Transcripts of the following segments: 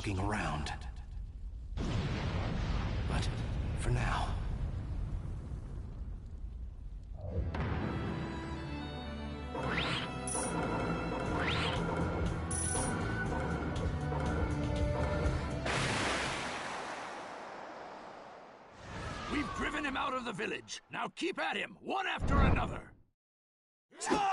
looking around. But for now... We've driven him out of the village. Now keep at him, one after another. Charge!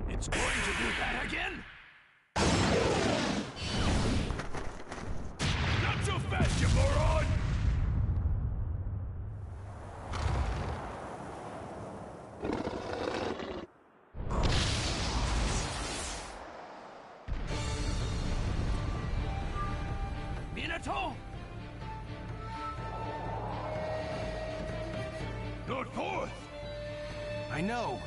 It's going to do that again? Not so fast, you moron! Minato? Not forth! I know!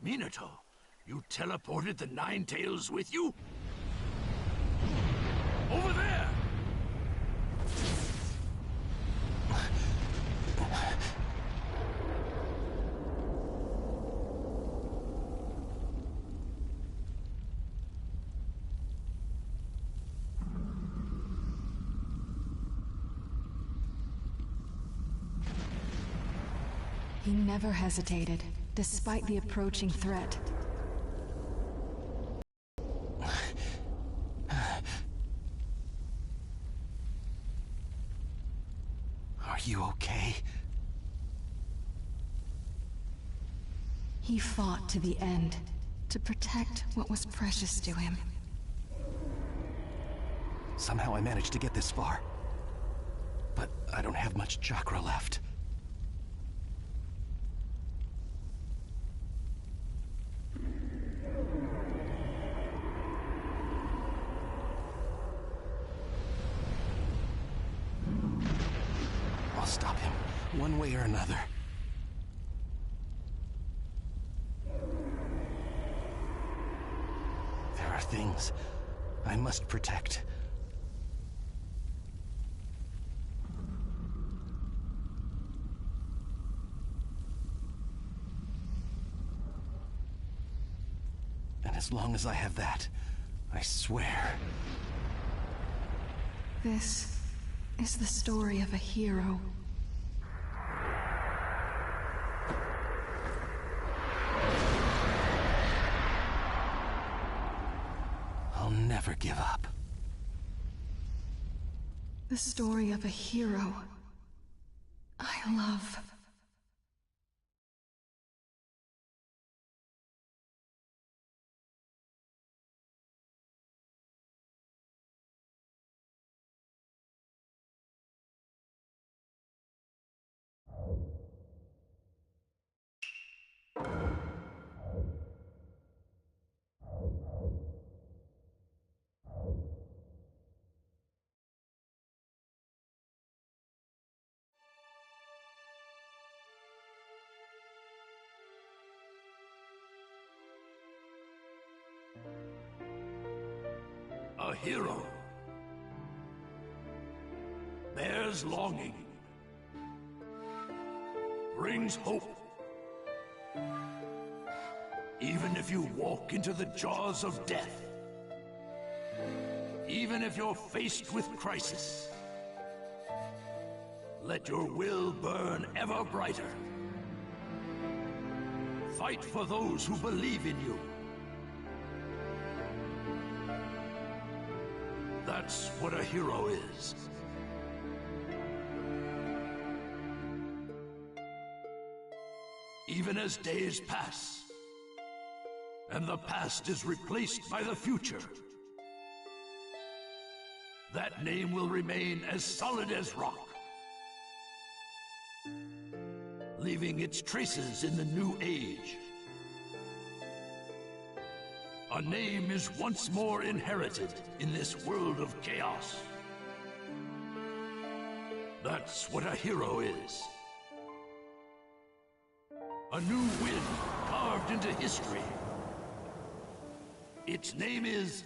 Minato, you teleported the Nine Tails with you? Over there! He never hesitated, despite the approaching threat. Are you okay? He fought to the end, to protect what was precious to him. Somehow I managed to get this far. But I don't have much chakra left. I'll stop him, one way or another. There are things I must protect. And as long as I have that, I swear... This is the story of a hero. I'll never give up. The story of a hero I love. A hero bears longing, brings hope. Even if you walk into the jaws of death, even if you're faced with crisis, let your will burn ever brighter. Fight for those who believe in you. That's what a hero is. Even as days pass, and the past is replaced by the future, that name will remain as solid as rock, leaving its traces in the new age. A name is once more inherited in this world of chaos. That's what a hero is. A new wind carved into history. Its name is...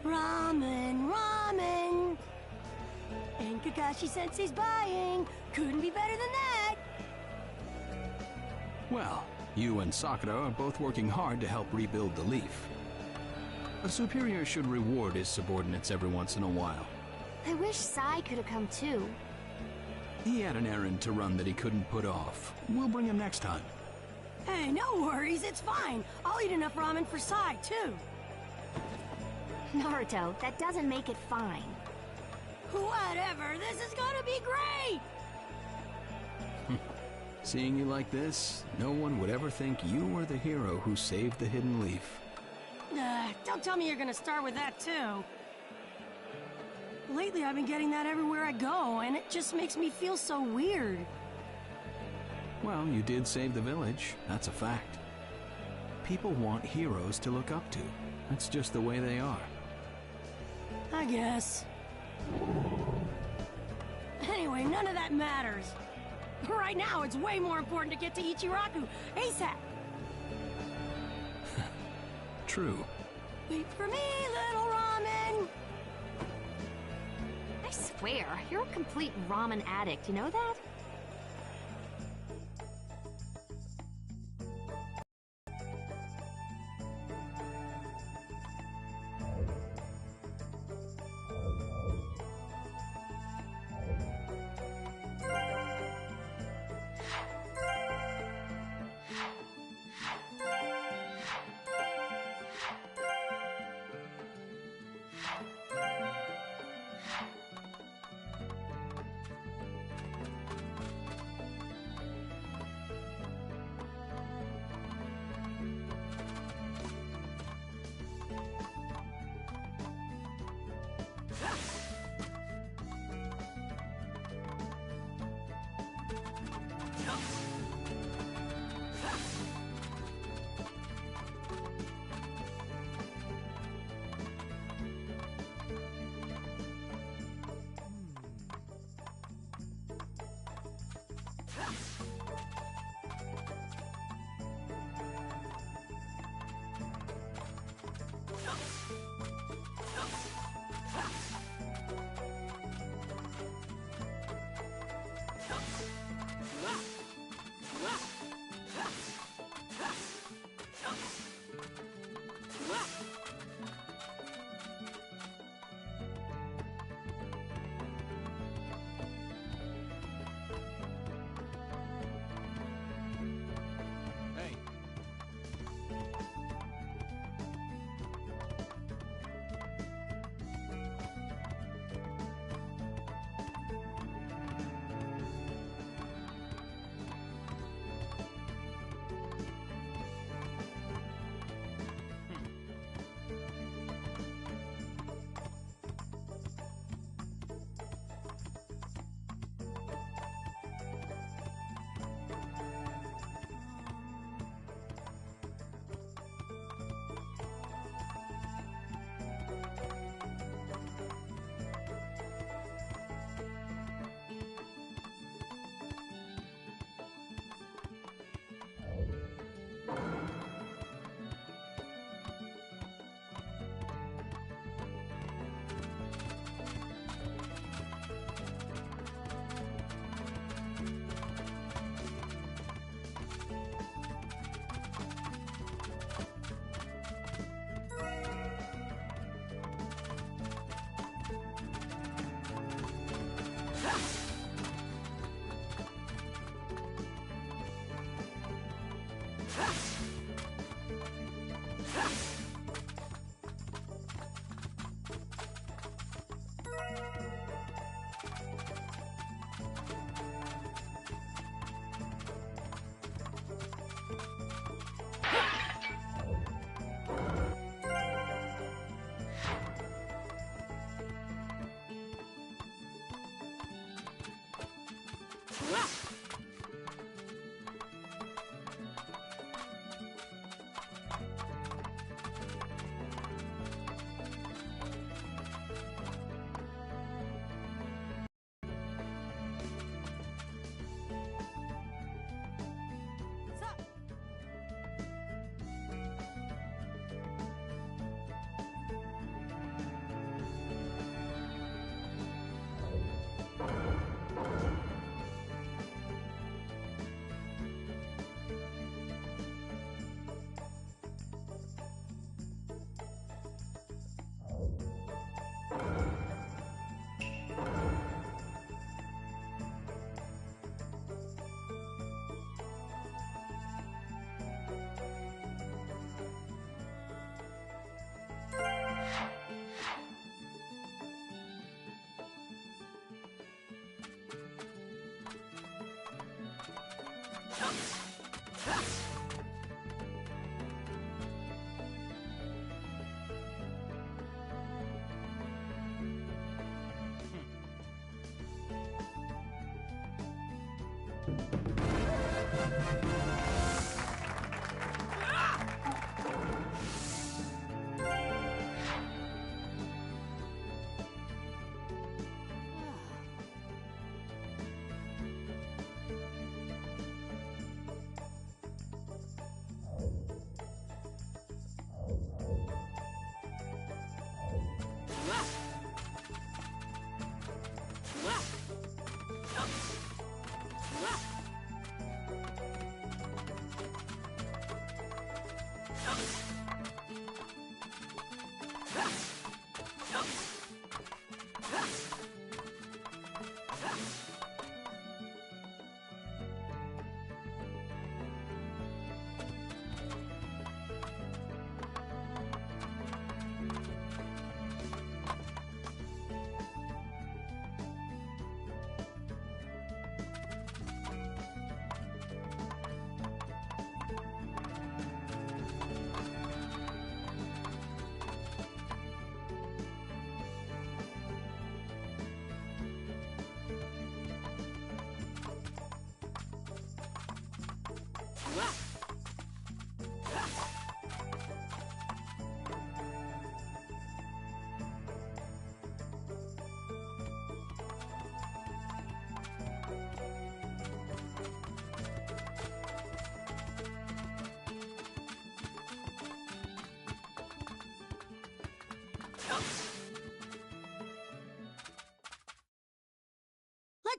Ramen, ramen! And Kakashi-sensei's buying! Couldn't be better than that! Well, you and Sakura are both working hard to help rebuild the Leaf. A superior should reward his subordinates every once in a while. I wish Sai could have come too. He had an errand to run that he couldn't put off. We'll bring him next time. Hey, no worries, it's fine! I'll eat enough ramen for Sai, too! Naruto, that doesn't make it fine. Whatever, this is gonna be great! Seeing you like this, no one would ever think you were the hero who saved the Hidden Leaf. Don't tell me you're gonna start with that, too. Lately, I've been getting that everywhere I go, and it just makes me feel so weird. Well, you did save the village, that's a fact. People want heroes to look up to. That's just the way they are. I guess. Anyway, none of that matters. Right now, it's way more important to get to Ichiraku ASAP. True. Wait for me, little ramen! I swear, you're a complete ramen addict, you know that?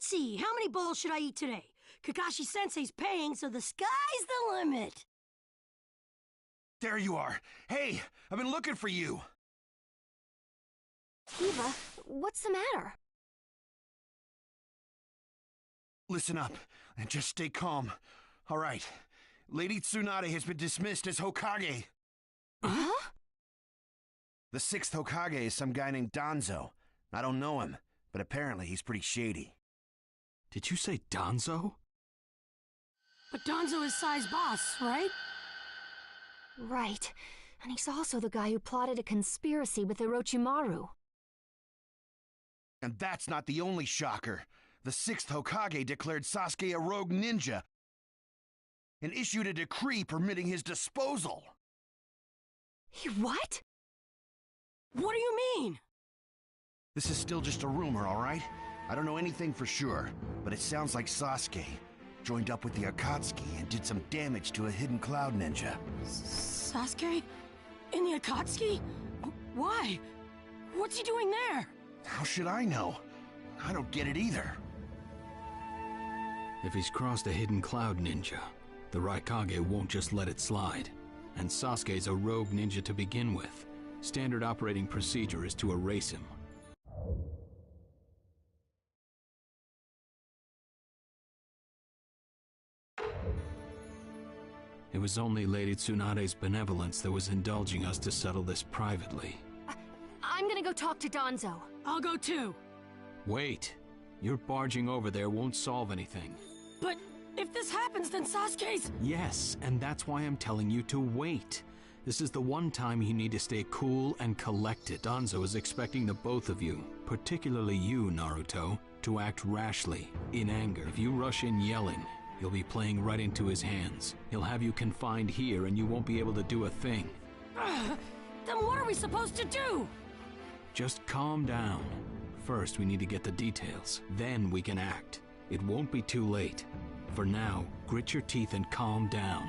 Let's see, how many bowls should I eat today? Kakashi-sensei's paying, so the sky's the limit. There you are. Hey, I've been looking for you. Kiba, what's the matter? Listen up, and just stay calm. All right. Lady Tsunade has been dismissed as Hokage. Huh? The 6th Hokage is some guy named Danzo. I don't know him, but apparently he's pretty shady. Did you say Danzo? But Danzo is Sai's boss, right? Right. And he's also the guy who plotted a conspiracy with Orochimaru. And that's not the only shocker. The 6th Hokage declared Sasuke a rogue ninja and issued a decree permitting his disposal. He what? What do you mean? This is still just a rumor, all right? I don't know anything for sure, but it sounds like Sasuke joined up with the Akatsuki and did some damage to a hidden cloud ninja. Sasuke? In the Akatsuki? Why? What's he doing there? How should I know? I don't get it either. If he's crossed a hidden cloud ninja, the Raikage won't just let it slide. And Sasuke's a rogue ninja to begin with. Standard operating procedure is to erase him. It was only Lady Tsunade's benevolence that was indulging us to settle this privately. I'm gonna go talk to Danzo. I'll go too. Wait. Your barging over there won't solve anything. But if this happens, then Sasuke's... Yes, and that's why I'm telling you to wait. This is the one time you need to stay cool and collected. Danzo is expecting the both of you, particularly you, Naruto, to act rashly, in anger. If you rush in yelling, you'll be playing right into his hands. He'll have you confined here and you won't be able to do a thing. Then what are we supposed to do? Just calm down. First, we need to get the details. Then we can act. It won't be too late. For now, grit your teeth and calm down.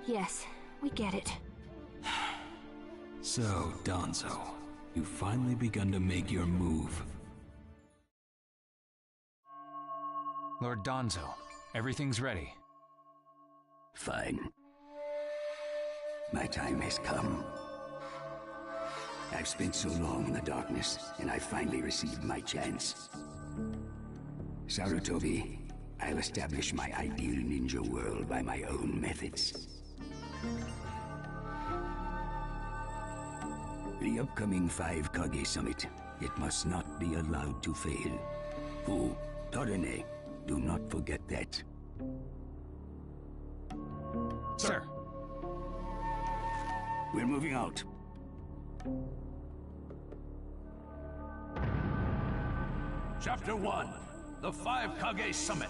Yes, we get it. So, Danzo, you've finally begun to make your move. Lord Danzo, everything's ready. Fine. My time has come. I've spent so long in the darkness, and I finally received my chance. Sarutobi, I'll establish my ideal ninja world by my own methods. The upcoming 5 Kage Summit, it must not be allowed to fail. Fu, Torene, do not forget that. Sir. We're moving out. Chapter 1, the 5 Kage Summit.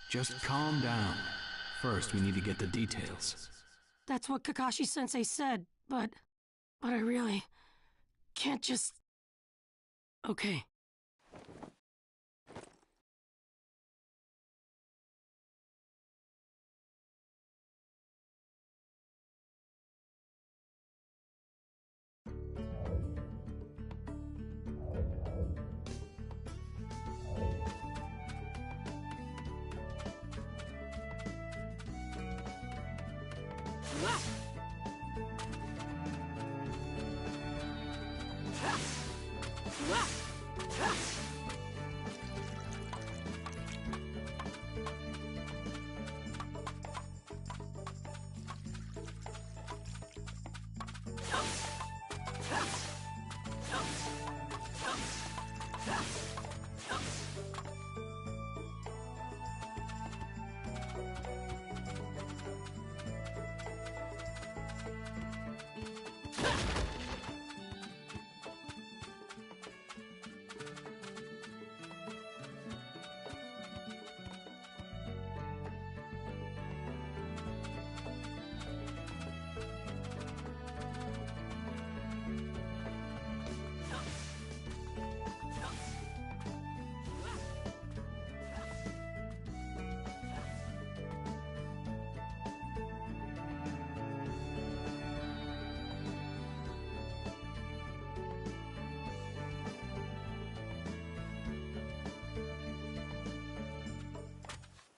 Just calm down. First, we need to get the details. That's what Kakashi-sensei said, but I really can't just... Okay.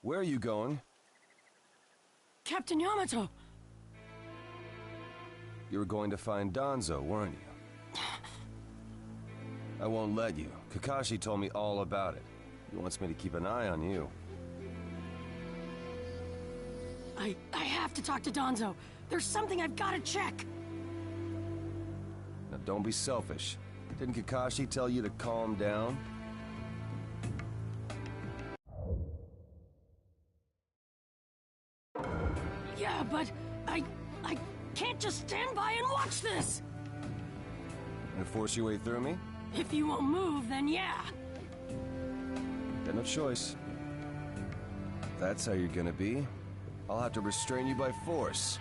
Where are you going? Captain Yamato! You were going to find Danzo, weren't you? I won't let you. Kakashi told me all about it. He wants me to keep an eye on you. I have to talk to Danzo. There's something I've got to check. Now don't be selfish. Didn't Kakashi tell you to calm down? Yeah, but I can't just stand by and watch this! And force your way through me? If you won't move, then yeah. Got no choice. If that's how you're gonna be, I'll have to restrain you by force.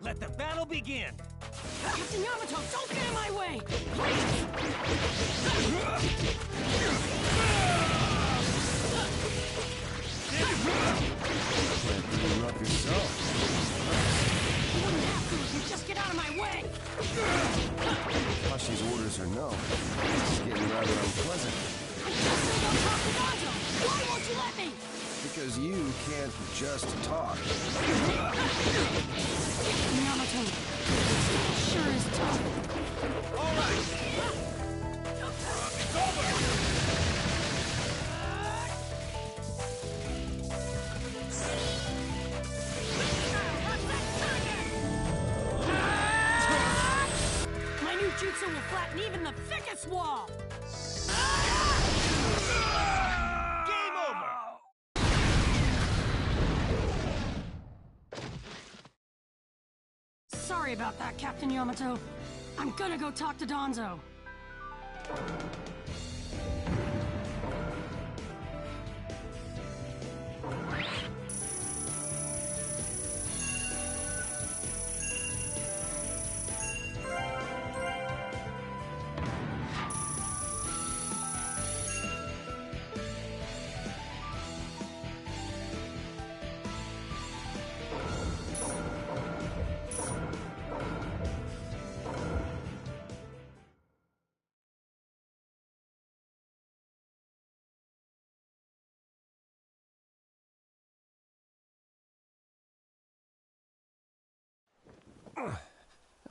Let the battle begin! Captain Yamato, don't get in my way! You're up yourself. You wouldn't have to if you just get out of my way! Kashi's orders are no. It's getting rather unpleasant. I just still don't talk to Danzo! Why won't you let me? Because you can't just talk. Yamato, sure is tough. All right! It's over! My new jutsu will flatten even the thickest wall! Game over! Sorry about that, Captain Yamato. I'm gonna go talk to Danzo.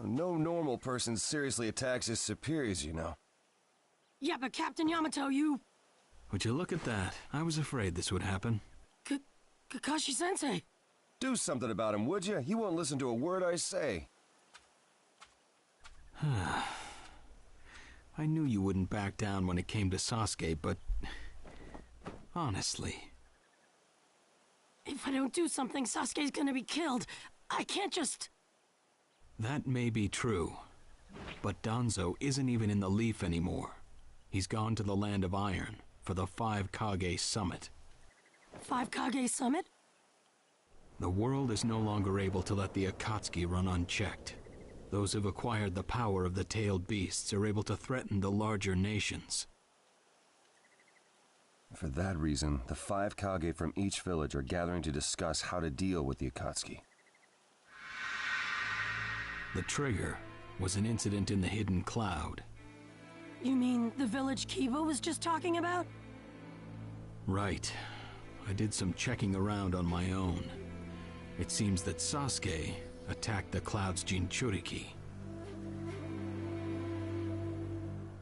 No normal person seriously attacks his superiors, you know. Yeah, but Captain Yamato, you... Would you look at that? I was afraid this would happen. Kakashi-sensei. Do something about him, would you? He won't listen to a word I say. I knew you wouldn't back down when it came to Sasuke, but... honestly... If I don't do something, Sasuke's gonna be killed. I can't just... That may be true, but Danzo isn't even in the Leaf anymore. He's gone to the Land of Iron for the 5 Kage Summit. 5 Kage Summit? The world is no longer able to let the Akatsuki run unchecked. Those who've acquired the power of the tailed beasts are able to threaten the larger nations. For that reason, the 5 Kage from each village are gathering to discuss how to deal with the Akatsuki. The trigger was an incident in the Hidden Cloud. You mean the village Kiba was just talking about? Right. I did some checking around on my own. It seems that Sasuke attacked the Cloud's Jinchuriki.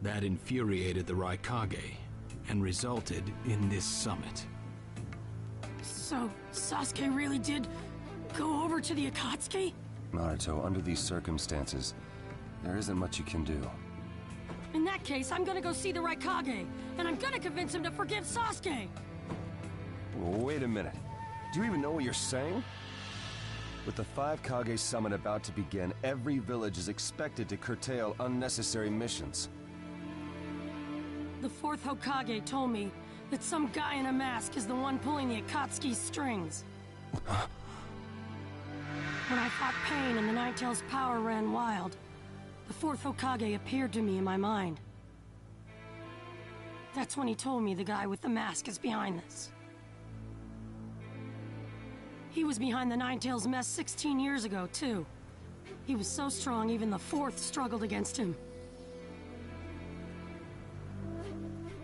That infuriated the Raikage and resulted in this summit. So, Sasuke really did go over to the Akatsuki? Naruto, under these circumstances, there isn't much you can do. In that case, I'm gonna go see the Raikage, and I'm gonna convince him to forgive Sasuke! Wait a minute. Do you even know what you're saying? With the 5 Kage Summit about to begin, every village is expected to curtail unnecessary missions. The 4th Hokage told me that some guy in a mask is the one pulling the Akatsuki's strings. When I fought Pain and the Ninetales' power ran wild, the fourth Hokage appeared to me in my mind. That's when he told me the guy with the mask is behind this. He was behind the Ninetales mess 16 years ago, too. He was so strong, even the fourth struggled against him.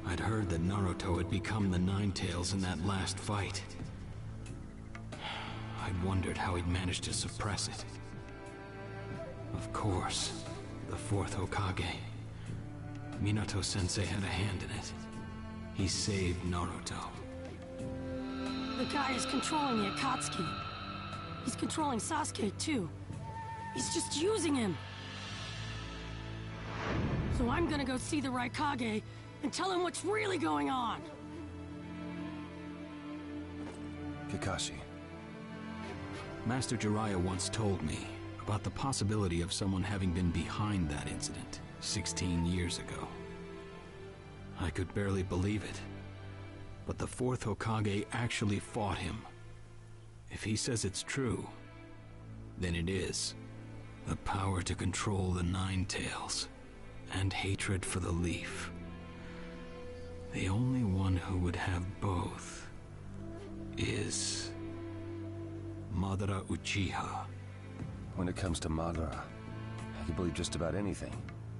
I'd heard that Naruto had become the Ninetales in that last fight. I'd wondered how he'd managed to suppress it. Of course, the fourth Hokage. Minato-sensei had a hand in it. He saved Naruto. The guy is controlling the Akatsuki. He's controlling Sasuke, too. He's just using him. So I'm gonna go see the Raikage and tell him what's really going on. Kakashi. Master Jiraiya once told me about the possibility of someone having been behind that incident 16 years ago. I could barely believe it, but the fourth Hokage actually fought him. If he says it's true, then it is. The power to control the Ninetales, and hatred for the Leaf. The only one who would have both is Madara Uchiha. When it comes to Madara, I can believe just about anything,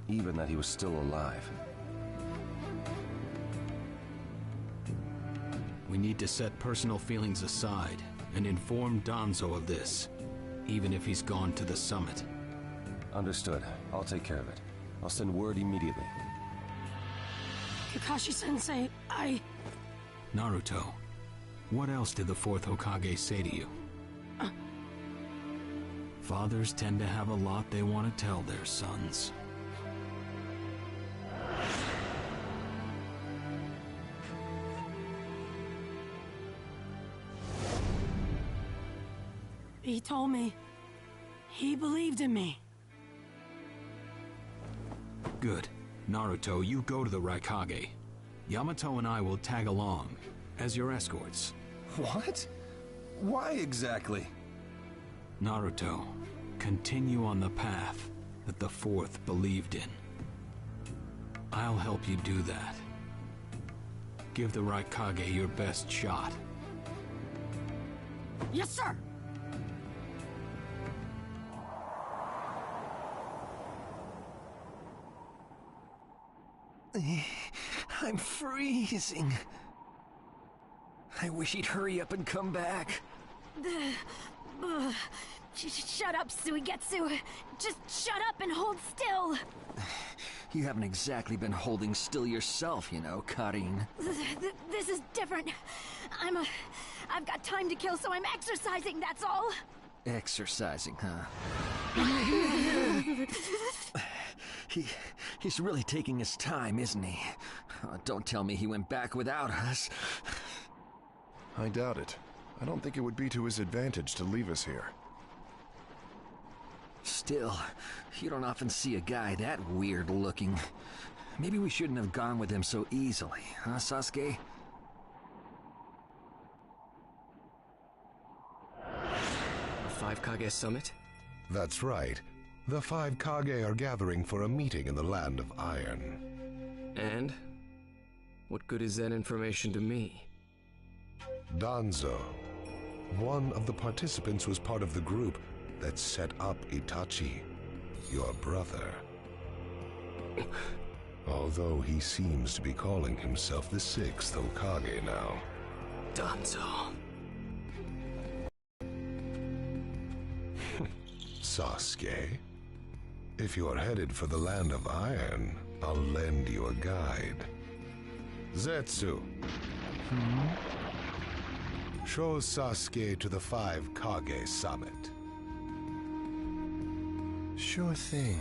even that he was still alive. We need to set personal feelings aside and inform Danzo of this, even if he's gone to the summit. Understood. I'll take care of it. I'll send word immediately. Kakashi-sensei, Naruto, what else did the fourth Hokage say to you? Fathers tend to have a lot they want to tell their sons. He told me he believed in me. Good. Naruto, you go to the Raikage. Yamato and I will tag along as your escorts. What? Why exactly? Naruto, continue on the path that the fourth believed in. I'll help you do that. Give the Raikage your best shot. Yes, sir! I'm freezing. I wish he'd hurry up and come back. Shut up, Suigetsu. Just shut up and hold still. You haven't exactly been holding still yourself, you know, Karin. This is different. I've got time to kill, so I'm exercising, that's all. Exercising, huh? He's really taking his time, isn't he? Oh, don't tell me he went back without us. I doubt it. I don't think it would be to his advantage to leave us here. Still, you don't often see a guy that weird looking. Maybe we shouldn't have gone with him so easily, huh, Sasuke? A Five Kage summit? That's right. The Five Kage are gathering for a meeting in the Land of Iron. And? What good is that information to me? Danzo, one of the participants, was part of the group that set up Itachi, your brother. Although he seems to be calling himself the sixth Hokage now. Danzo. Sasuke, if you are headed for the Land of Iron, I'll lend you a guide. Zetsu. Show Sasuke to the Five Kage summit. Sure thing.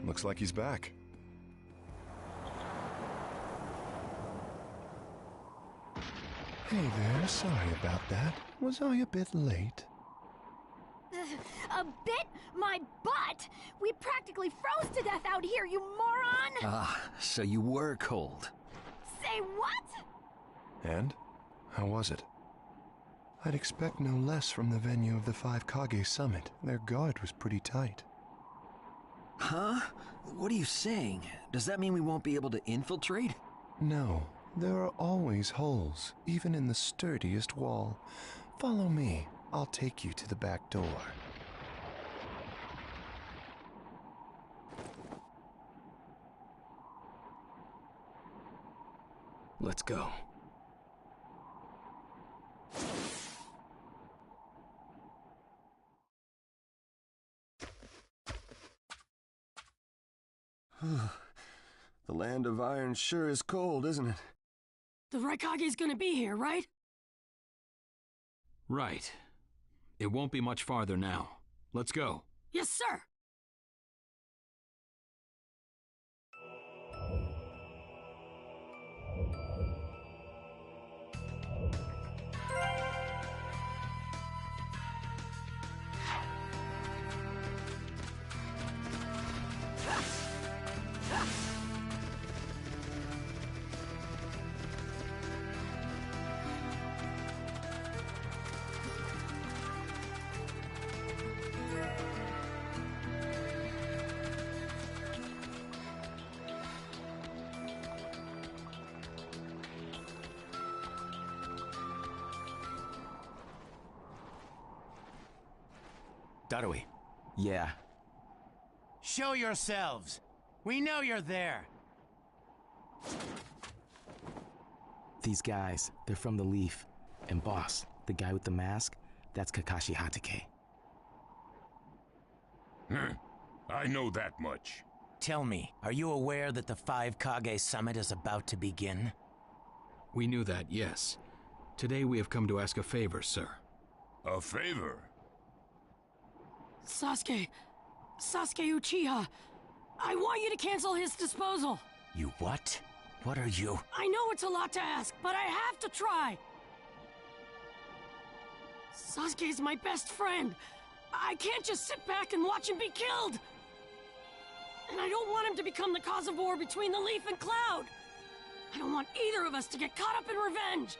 Looks like he's back. Hey there, sorry about that. Was I a bit late? A bit my butt? We practically froze to death out here, you moron! Ah, so you were cold. Say what? And? How was it? I'd expect no less from the venue of the Five Kage Summit. Their guard was pretty tight. Huh? What are you saying? Does that mean we won't be able to infiltrate? No, there are always holes, even in the sturdiest wall. Follow me. I'll take you to the back door. Let's go. The land of iron sure is cold, isn't it? The Raikage's gonna be here, right? Right. It won't be much farther now. Let's go. Yes, sir! Darui. Yeah. Show yourselves. We know you're there. These guys, they're from the Leaf. And boss, the guy with the mask, that's Kakashi Hatake. I know that much. Tell me, are you aware that the Five Kage Summit is about to begin? We knew that, yes. Today we have come to ask a favor, sir. A favor? Sasuke Uchiha, I want you to cancel his disposal. You what? What are you? I know it's a lot to ask, but I have to try. Sasuke's my best friend. I can't just sit back and watch him be killed. And I don't want him to become the cause of war between the Leaf and Cloud. I don't want either of us to get caught up in revenge.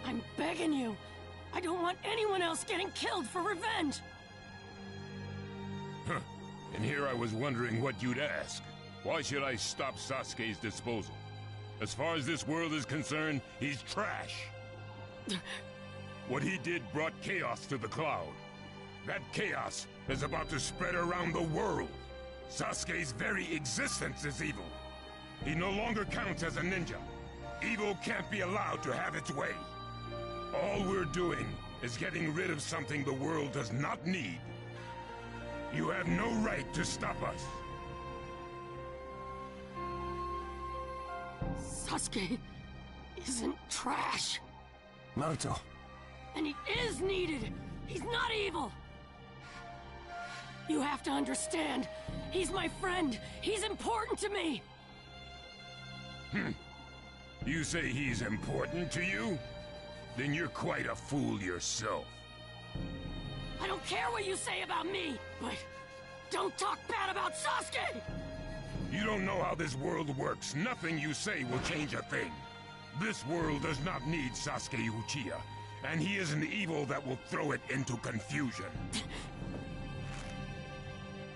I'm begging you. I don't want anyone else getting killed for revenge. Huh. And here I was wondering what you'd ask. Why should I stop Sasuke's disposal? As far as this world is concerned, he's trash. What he did brought chaos to the Cloud. That chaos is about to spread around the world. Sasuke's very existence is evil. He no longer counts as a ninja. Evil can't be allowed to have its way. All we're doing is getting rid of something the world does not need. You have no right to stop us. Sasuke isn't trash. Naruto. And he is needed. He's not evil. You have to understand. He's my friend. He's important to me. You say he's important to you? Then you're quite a fool yourself. I don't care what you say about me, but don't talk bad about Sasuke! You don't know how this world works. Nothing you say will change a thing. This world does not need Sasuke Uchiha, and he is an evil that will throw it into confusion.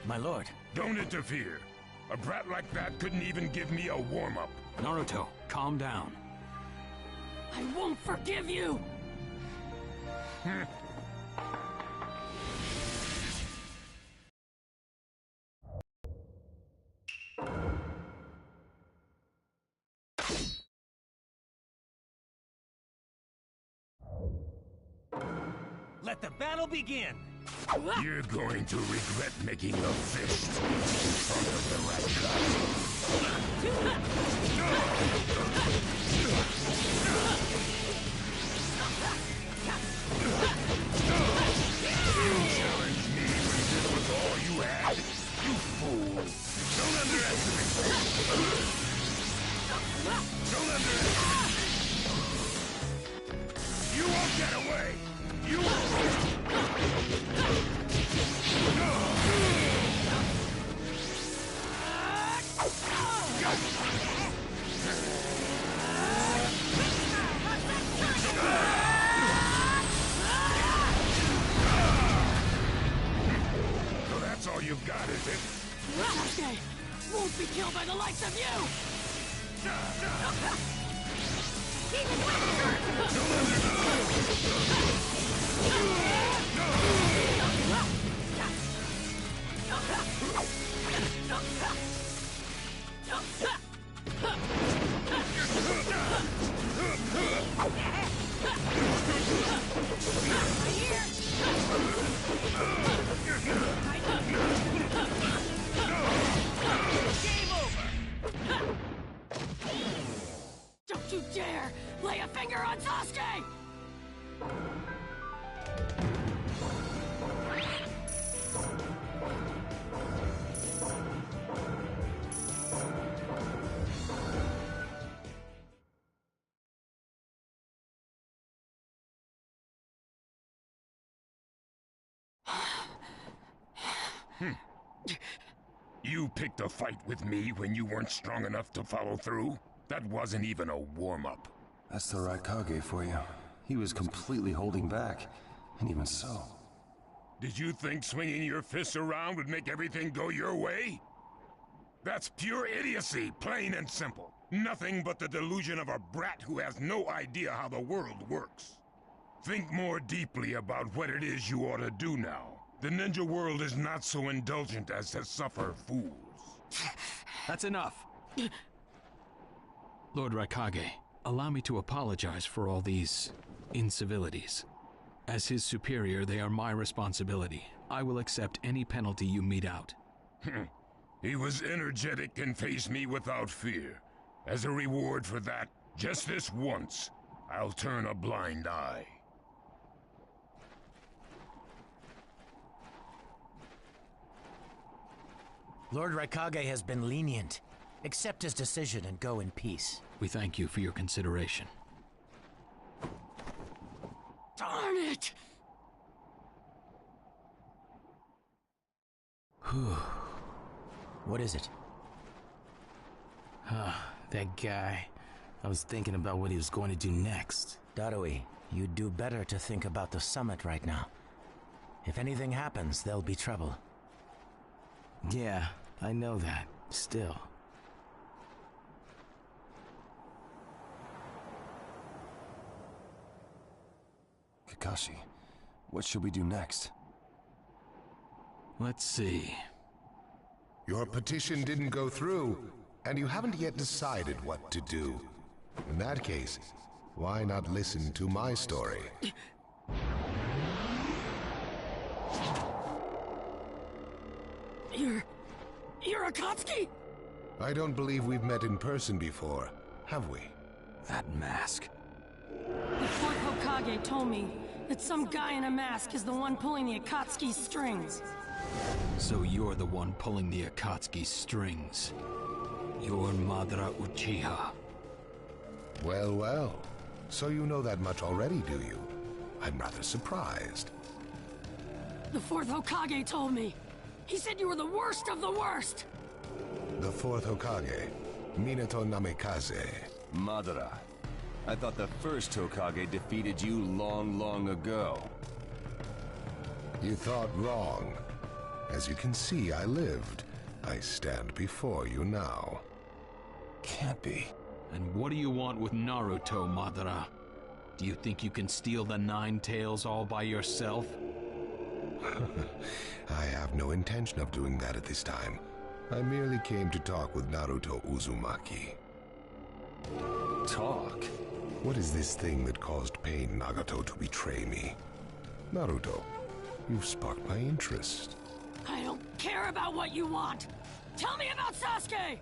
My lord. Don't interfere. A brat like that couldn't even give me a warm-up. Naruto, calm down. I won't forgive you! Let the battle begin! You're going to regret making a fist in front of the right guy. You challenged me when this was all you had? You fool! Don't underestimate me! Don't underestimate me! You won't get away! You won't! That's all you've got, is it? Sasuke won't be killed by the likes of you! Don't you dare lay a finger on Sasuke! You picked a fight with me when you weren't strong enough to follow through? That wasn't even a warm-up. That's the Raikage for you. He was completely holding back. And even so... Did you think swinging your fists around would make everything go your way? That's pure idiocy, plain and simple. Nothing but the delusion of a brat who has no idea how the world works. Think more deeply about what it is you ought to do now. The ninja world is not so indulgent as to suffer fools. That's enough. Lord Raikage, allow me to apologize for all these incivilities. As his superior, they are my responsibility. I will accept any penalty you mete out. He was energetic and faced me without fear. As a reward for that, just this once, I'll turn a blind eye. Lord Raikage has been lenient. Accept his decision and go in peace. We thank you for your consideration. Darn it! What is it? That guy. I was thinking about what he was going to do next. Darui, you'd do better to think about the summit right now. If anything happens, there'll be trouble. Yeah, I know that. Still. Kakashi, what should we do next? Let's see. Your petition didn't go through, and you haven't yet decided what to do. In that case, why not listen to my story? You're Akatsuki? I don't believe we've met in person before, have we? That mask. The fourth Hokage told me that some guy in a mask is the one pulling the Akatsuki's strings. So you're the one pulling the Akatsuki's strings. You're Madara Uchiha. Well, well. So you know that much already, do you? I'm rather surprised. The fourth Hokage told me. He said you were the worst of the worst. The fourth Hokage, Minato Namikaze. Madara. I thought the first Hokage defeated you long, long ago. You thought wrong. As you can see, I lived. I stand before you now. Can't be. And what do you want with Naruto, Madara? Do you think you can steal the Nine Tails all by yourself? I have no intention of doing that at this time. I merely came to talk with Naruto Uzumaki. Talk? What is this thing that caused Pain Nagato to betray me? Naruto, you've sparked my interest. I don't care about what you want. Tell me about Sasuke!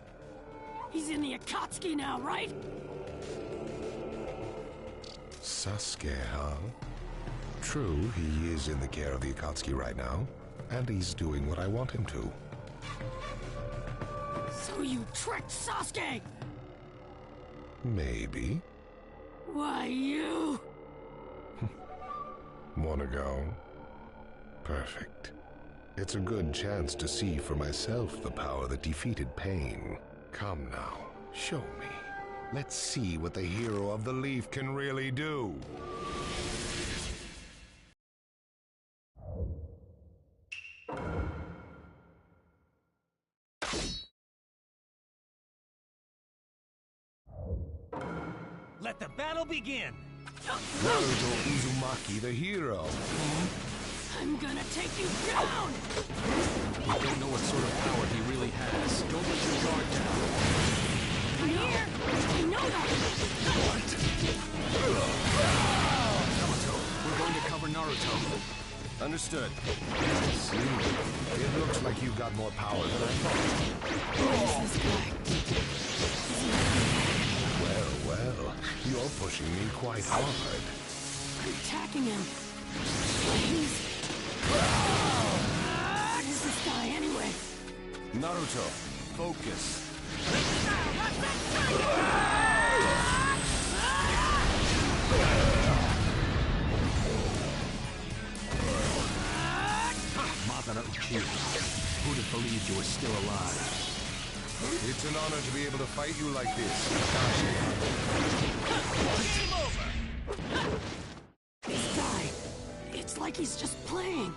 He's in the Akatsuki now, right? Sasuke, huh? True, he is in the care of the Akatsuki right now, and he's doing what I want him to. So you tricked Sasuke! Maybe. Why, you... Wanna go? Perfect. It's a good chance to see for myself the power that defeated Pain. Come now, show me. Let's see what the hero of the leaf can really do. Let the battle begin! Naruto Uzumaki, the hero. I'm gonna take you down! We don't know what sort of power he really has. Don't let your guard down. I'm here! I know that! Yamato, we're going to cover Naruto. Understood. See, it looks like you've got more power than I thought. Where's this guy? Well, you're pushing me quite hard. I'm attacking him. Please. What is this guy anyway? Naruto, focus. Madara Uchiha, who'd have believed you were still alive? It's an honor to be able to fight you like this. Game over! This guy, it's like he's just playing.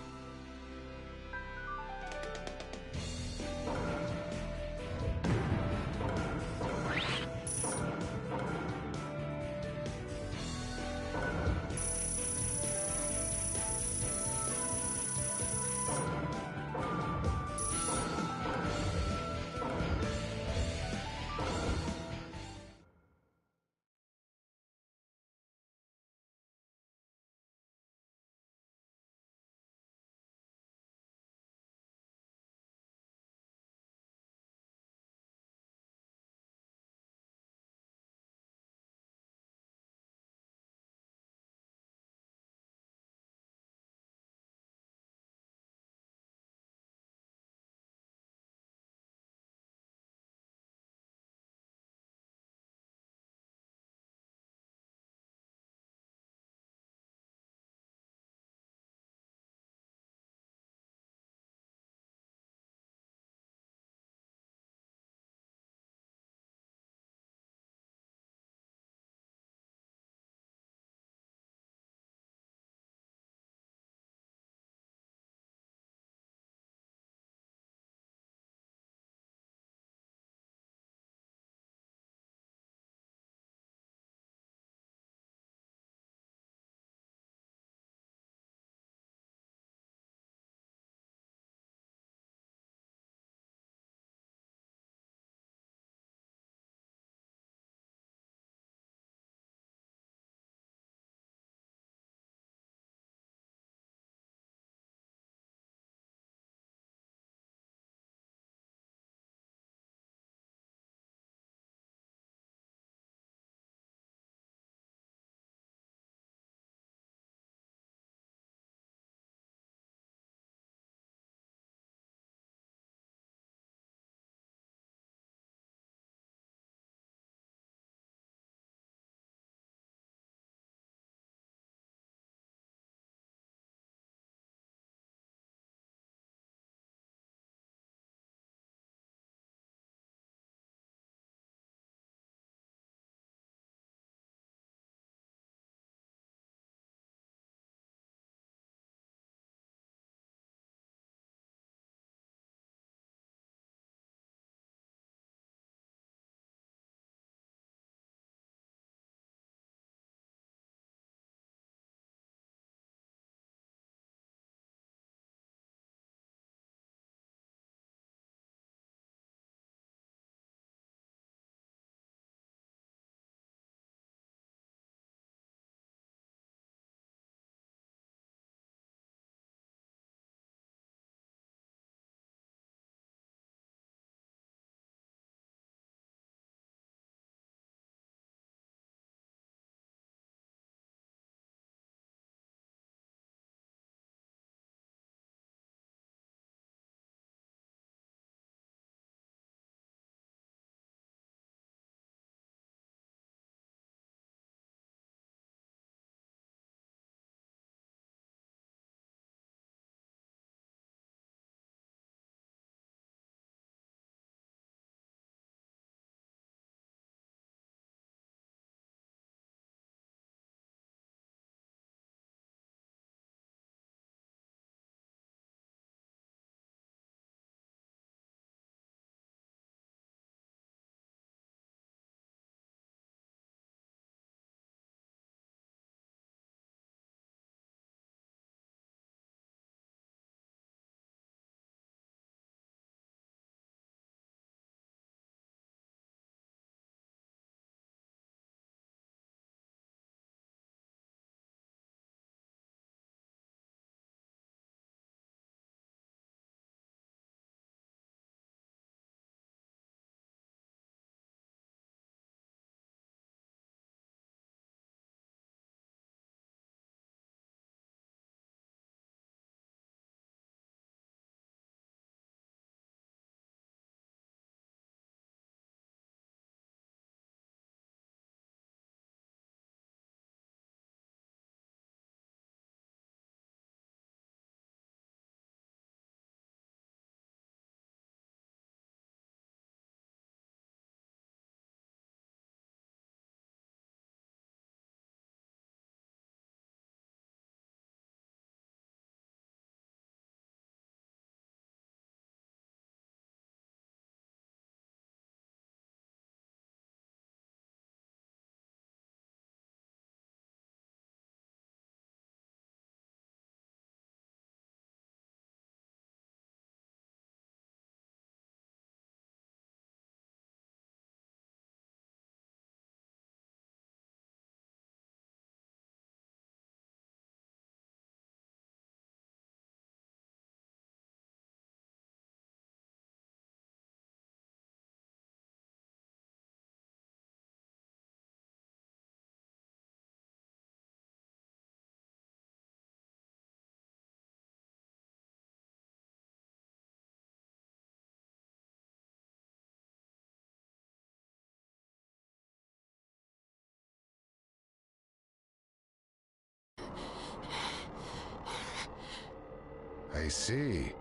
I see.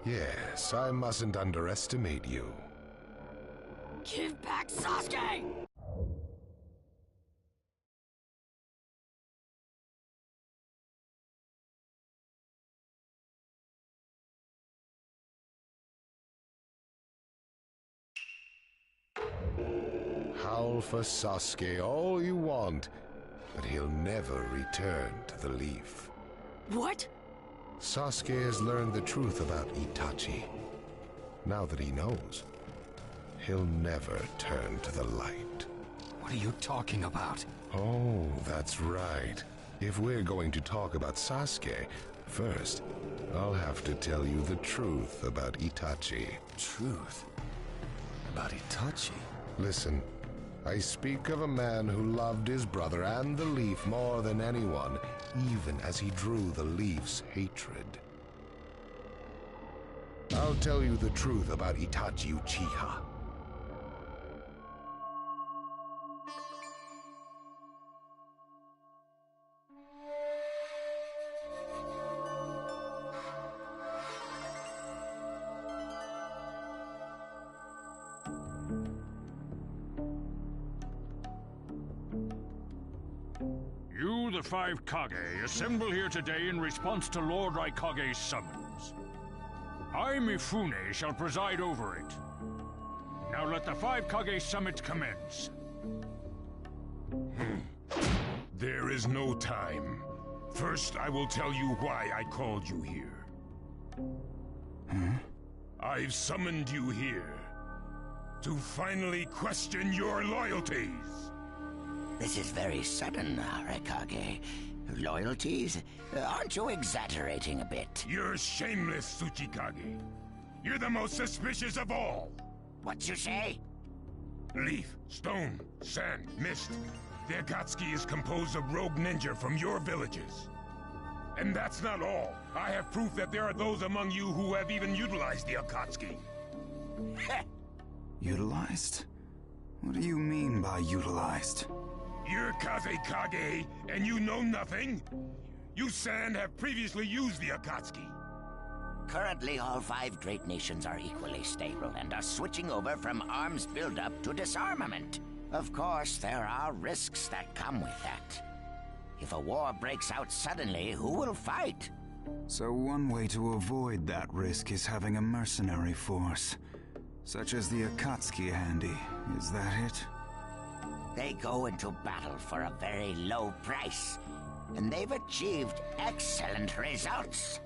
Yes, I mustn't underestimate you. Give back Sasuke! Howl for Sasuke all you want, but he'll never return to the Leaf. What? Sasuke has learned the truth about Itachi. Now that he knows, he'll never turn to the light. What are you talking about? Oh, that's right. If we're going to talk about Sasuke, first, I'll have to tell you the truth about Itachi. Truth? About Itachi? Listen, I speak of a man who loved his brother and the Leaf more than anyone, even as he drew the Leaf's hatred. I'll tell you the truth about Itachi Uchiha. You, the five Kage, assemble here today in response to Lord Raikage's summons. I, Mifune, shall preside over it. Now let the five Kage summit commence. There is no time. First, I will tell you why I called you here. I've summoned you here to finally question your loyalties. This is very sudden, Raikage. Loyalties? Aren't you exaggerating a bit? You're shameless, Tsuchikage. You're the most suspicious of all. What you say? Leaf, stone, sand, mist. The Akatsuki is composed of rogue ninja from your villages. And that's not all. I have proof that there are those among you who have even utilized the Akatsuki. Utilized? What do you mean by utilized? You're Kazekage, and you know nothing? You Sand have previously used the Akatsuki. Currently, all five great nations are equally stable and are switching over from arms buildup to disarmament. Of course, there are risks that come with that. If a war breaks out suddenly, who will fight? So one way to avoid that risk is having a mercenary force, such as the Akatsuki handy. Is that it? They go into battle for a very low price, and they've achieved excellent results.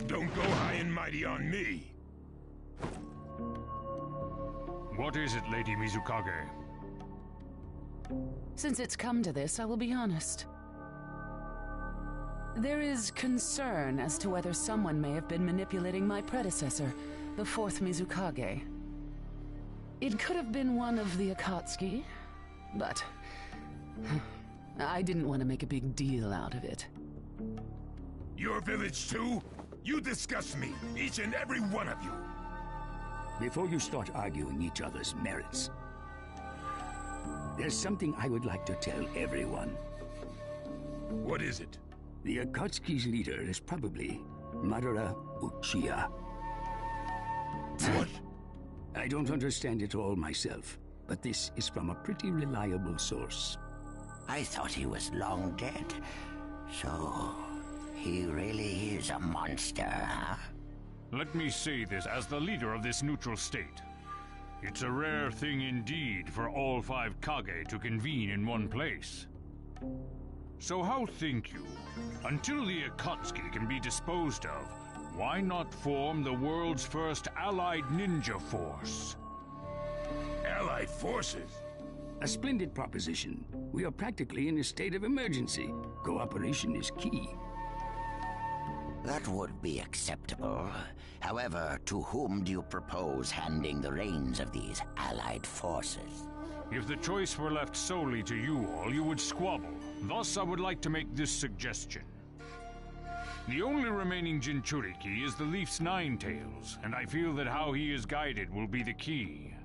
Don't go high and mighty on me. What is it, Lady Mizukage? Since it's come to this, I will be honest. There is concern as to whether someone may have been manipulating my predecessor, the fourth Mizukage. It could have been one of the Akatsuki, but I didn't want to make a big deal out of it. Your village too? You disgust me, each and every one of you. Before you start arguing each other's merits, there's something I would like to tell everyone. What is it? The Akatsuki's leader is probably Madara Uchiha. What? I don't understand it all myself, but this is from a pretty reliable source. I thought he was long dead. So, he really is a monster, huh? Let me say this as the leader of this neutral state. It's a rare thing indeed for all five Kage to convene in one place. So how think you, until the Akatsuki can be disposed of, why not form the world's first allied ninja force? Allied forces? A splendid proposition. We are practically in a state of emergency. Cooperation is key. That would be acceptable. However, to whom do you propose handing the reins of these allied forces? If the choice were left solely to you all, you would squabble. Thus, I would like to make this suggestion. The only remaining Jinchuriki is the Leaf's Ninetales, and I feel that how he is guided will be the key.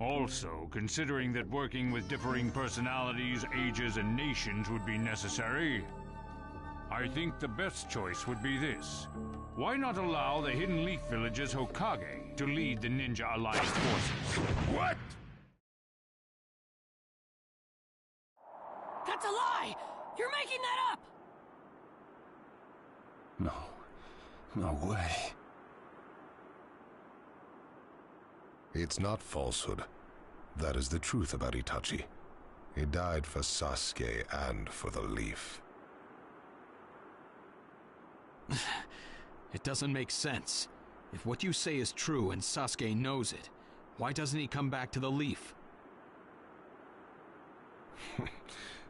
Also, considering that working with differing personalities, ages, and nations would be necessary, I think the best choice would be this. Why not allow the Hidden Leaf Village's Hokage to lead the Ninja Alliance forces? What? That's a lie! You're making that up! No way. It's not falsehood. That is the truth about Itachi. He died for Sasuke and for the Leaf. It doesn't make sense. If what you say is true and Sasuke knows it, why doesn't he come back to the Leaf?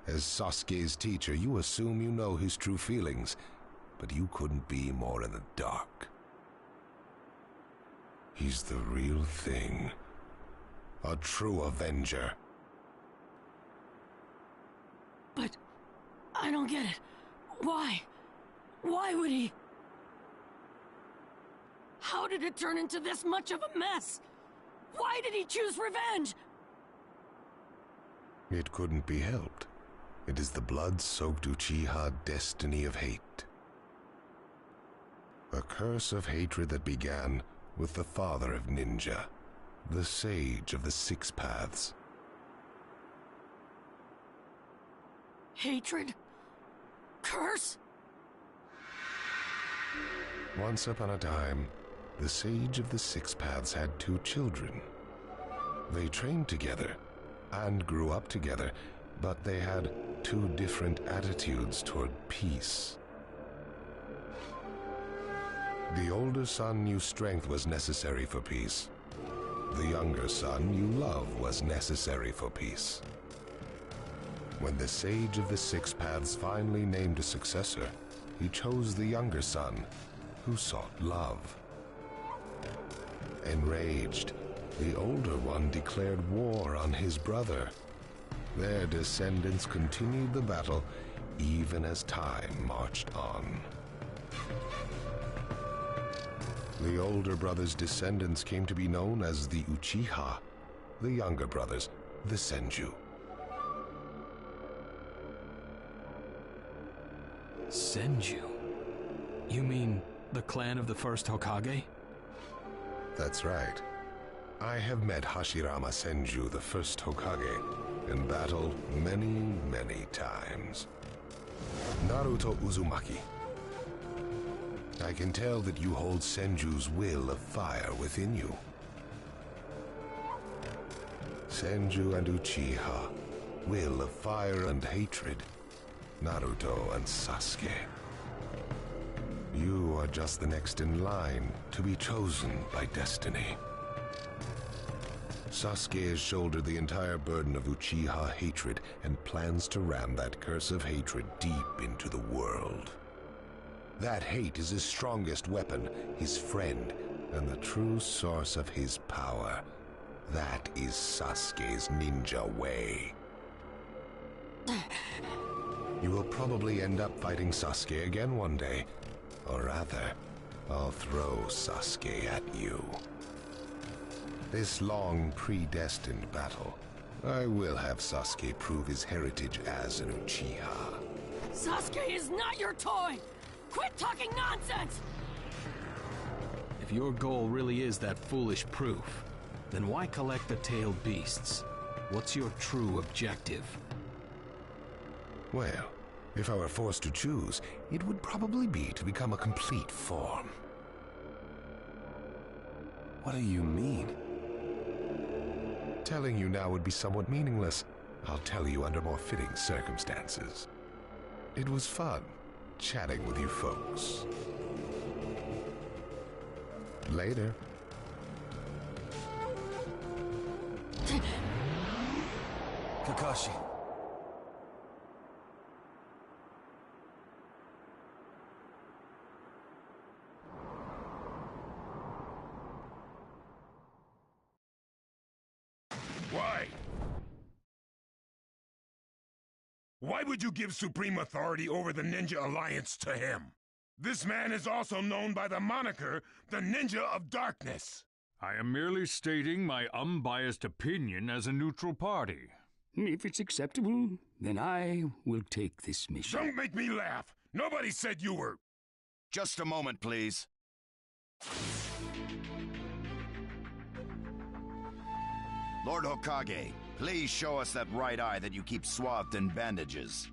As Sasuke's teacher, you assume you know his true feelings, but you couldn't be more in the dark. He's the real thing. A true Avenger. But I don't get it. Why? Why would he? How did it turn into this much of a mess? Why did he choose revenge? It couldn't be helped. It is the blood-soaked Uchiha destiny of hate. A curse of hatred that began with the father of ninja, the sage of the Six Paths. Hatred? Curse? Once upon a time, the sage of the Six Paths had 2 children. They trained together and grew up together, but they had 2 different attitudes toward peace. The older son knew strength was necessary for peace. The younger son knew love was necessary for peace. When the sage of the Six Paths finally named a successor, he chose the younger son, who sought love. Enraged, the older one declared war on his brother. Their descendants continued the battle even as time marched on. The older brother's descendants came to be known as the Uchiha, the younger brothers, the Senju. Senju? You mean the clan of the first Hokage? That's right. I have met Hashirama Senju, the first Hokage, in battle many, many times. Naruto Uzumaki. I can tell that you hold Senju's will of fire within you. Senju and Uchiha, will of fire and hatred. Naruto and Sasuke. You are just the next in line to be chosen by destiny. Sasuke has shouldered the entire burden of Uchiha hatred and plans to ram that curse of hatred deep into the world. That hate is his strongest weapon, his friend, and the true source of his power. That is Sasuke's ninja way. You will probably end up fighting Sasuke again one day. Or rather, I'll throw Sasuke at you. This long, predestined battle, I will have Sasuke prove his heritage as an Uchiha. Sasuke is not your toy! Quit talking nonsense! If your goal really is that foolish proof, then why collect the tailed beasts? What's your true objective? Well, if I were forced to choose, it would probably be to become a complete form. What do you mean? Telling you now would be somewhat meaningless. I'll tell you under more fitting circumstances. It was fun chatting with you folks. Later. Kakashi. Why? Why would you give supreme authority over the Ninja Alliance to him? This man is also known by the moniker, the Ninja of Darkness. I am merely stating my unbiased opinion as a neutral party. If it's acceptable, then I will take this mission. Don't make me laugh! Nobody said you were... Just a moment, please. Lord Hokage, please show us that right eye that you keep swathed in bandages.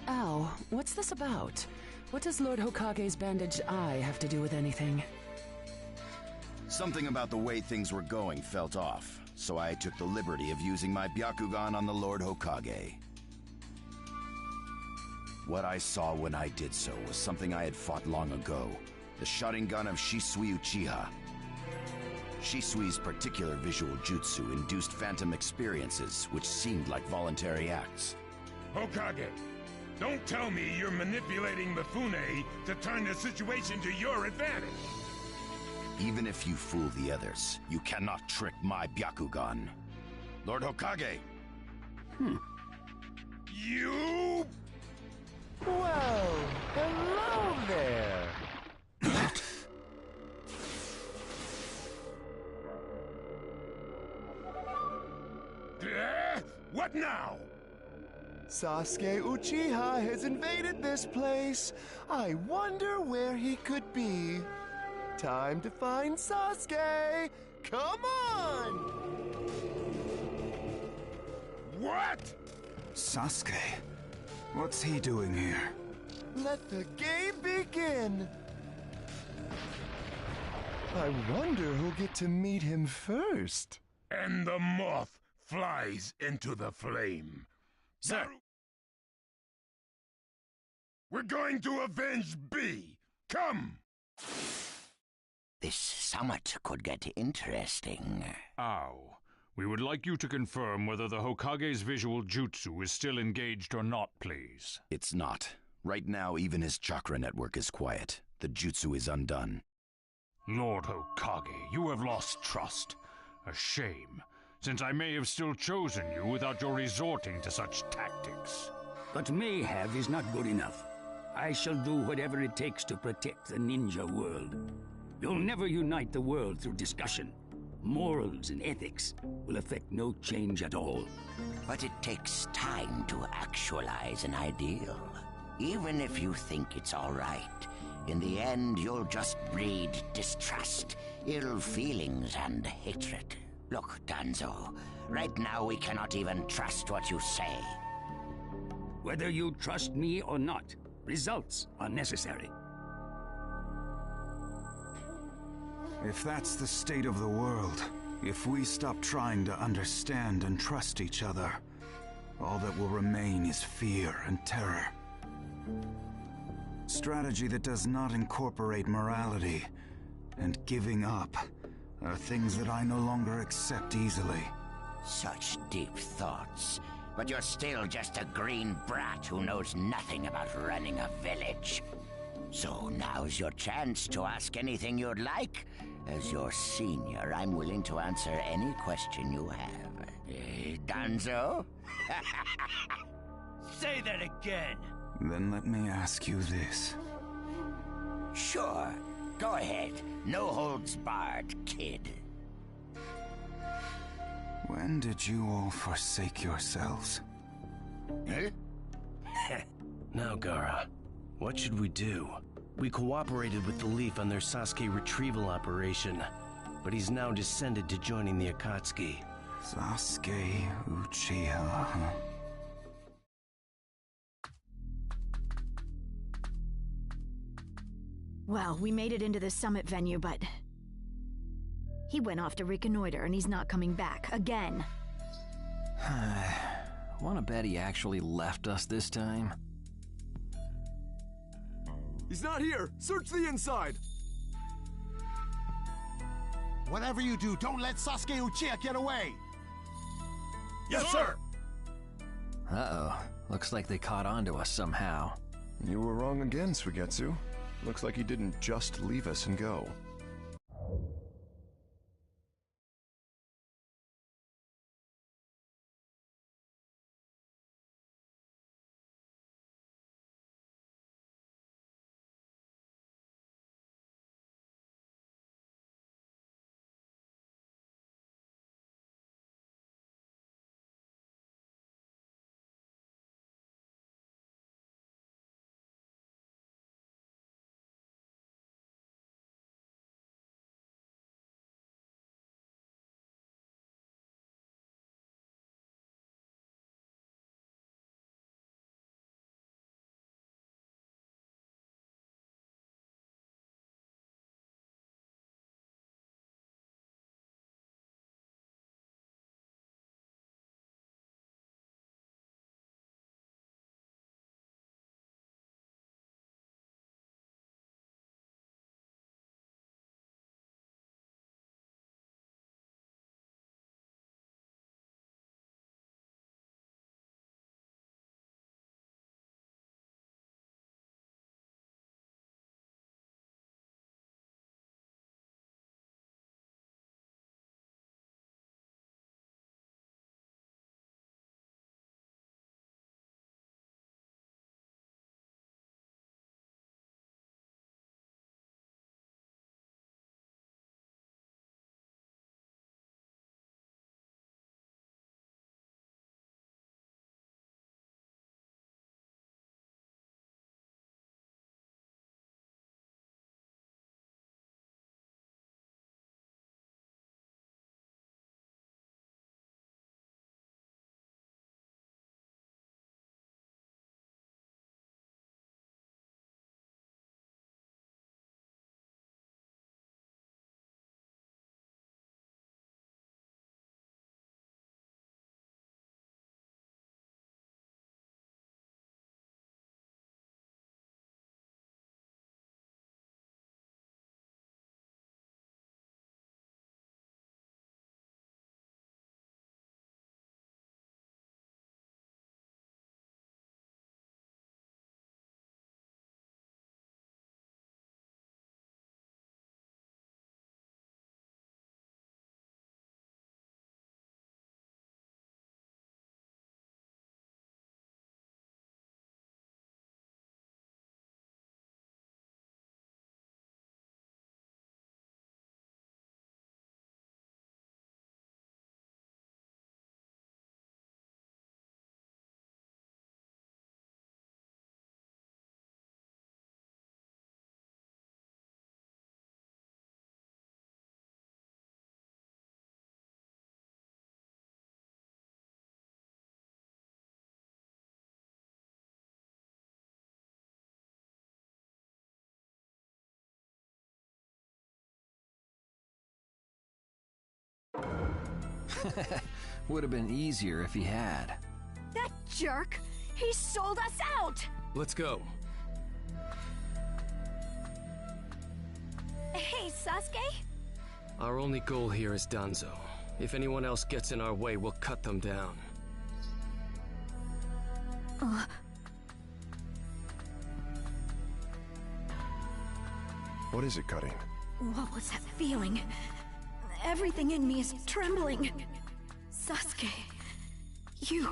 Ow, what's this about? What does Lord Hokage's bandaged eye have to do with anything? Something about the way things were going felt off, so I took the liberty of using my Byakugan on the Lord Hokage. What I saw when I did so was something I had fought long ago, the Sharingan of Shisui Uchiha. Shisui's particular visual jutsu induced phantom experiences, which seemed like voluntary acts. Hokage, don't tell me you're manipulating Mifune to turn the situation to your advantage. Even if you fool the others, you cannot trick my Byakugan. Lord Hokage! You... Well, hello there! What now? Sasuke Uchiha has invaded this place. I wonder where he could be. Time to find Sasuke! Come on! What? Sasuke? What's he doing here? Let the game begin! I wonder who'll get to meet him first. And the moth flies into the flame. Sir! We're going to avenge B! Come! This summit could get interesting. Ow. We would like you to confirm whether the Hokage's visual jutsu is still engaged or not, please. It's not. Right now, even his chakra network is quiet. The jutsu is undone. Lord Hokage, you have lost trust. A shame, since I may have still chosen you without your resorting to such tactics. But may have is not good enough. I shall do whatever it takes to protect the ninja world. You'll never unite the world through discussion. Morals and ethics will affect no change at all. But it takes time to actualize an ideal. Even if you think it's all right, in the end you'll just breed distrust, ill feelings, and hatred. Look, Danzo, right now we cannot even trust what you say. Whether you trust me or not, results are necessary. If that's the state of the world, if we stop trying to understand and trust each other, all that will remain is fear and terror. Strategy that does not incorporate morality and giving up are things that I no longer accept easily. Such deep thoughts. But you're still just a green brat who knows nothing about running a village. So now's your chance to ask anything you'd like. As your senior, I'm willing to answer any question you have. Danzo? Say that again! Then let me ask you this. Sure. Go ahead. No holds barred, kid. When did you all forsake yourselves? Now, Gaara, what should we do? We cooperated with the Leaf on their Sasuke retrieval operation, but he's now descended to joining the Akatsuki. Sasuke Uchiha, huh? Well, we made it into the summit venue, but... he went off to reconnoiter, and he's not coming back, again. Wanna bet he actually left us this time? He's not here! Search the inside! Whatever you do, don't let Sasuke Uchiha get away! Yes, sir! Uh-oh. Looks like they caught on to us somehow. You were wrong again, Suigetsu. Looks like he didn't just leave us and go. Would have been easier if he had. That jerk! He sold us out! Let's go. Hey, Sasuke? Our only goal here is Danzo. If anyone else gets in our way, we'll cut them down. What is it, Cutting? What was that feeling? Everything in me is trembling. Sasuke, you...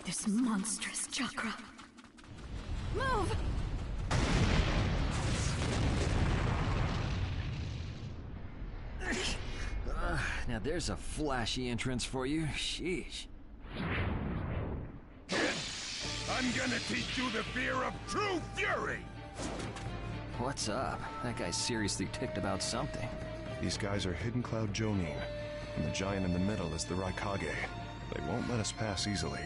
This monstrous chakra. Move! Now there's a flashy entrance for you. Sheesh. Kid, I'm gonna teach you the fear of true fury! What's up? That guy's seriously ticked about something. These guys are Hidden Cloud Jonin, and the giant in the middle is the Raikage. They won't let us pass easily.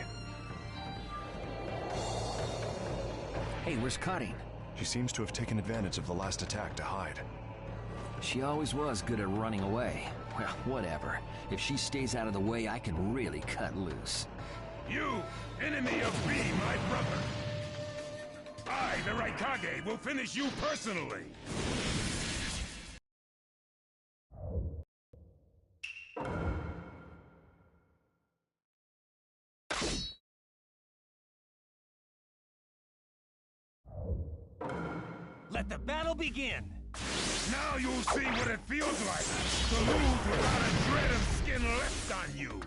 Hey, where's Cutting? She seems to have taken advantage of the last attack to hide. She always was good at running away. Well, whatever. If she stays out of the way, I can really cut loose. You, enemy of me, my brother! I, the Raikage, will finish you personally! Let the battle begin! Now you'll see what it feels like to lose without a shred of skin left on you!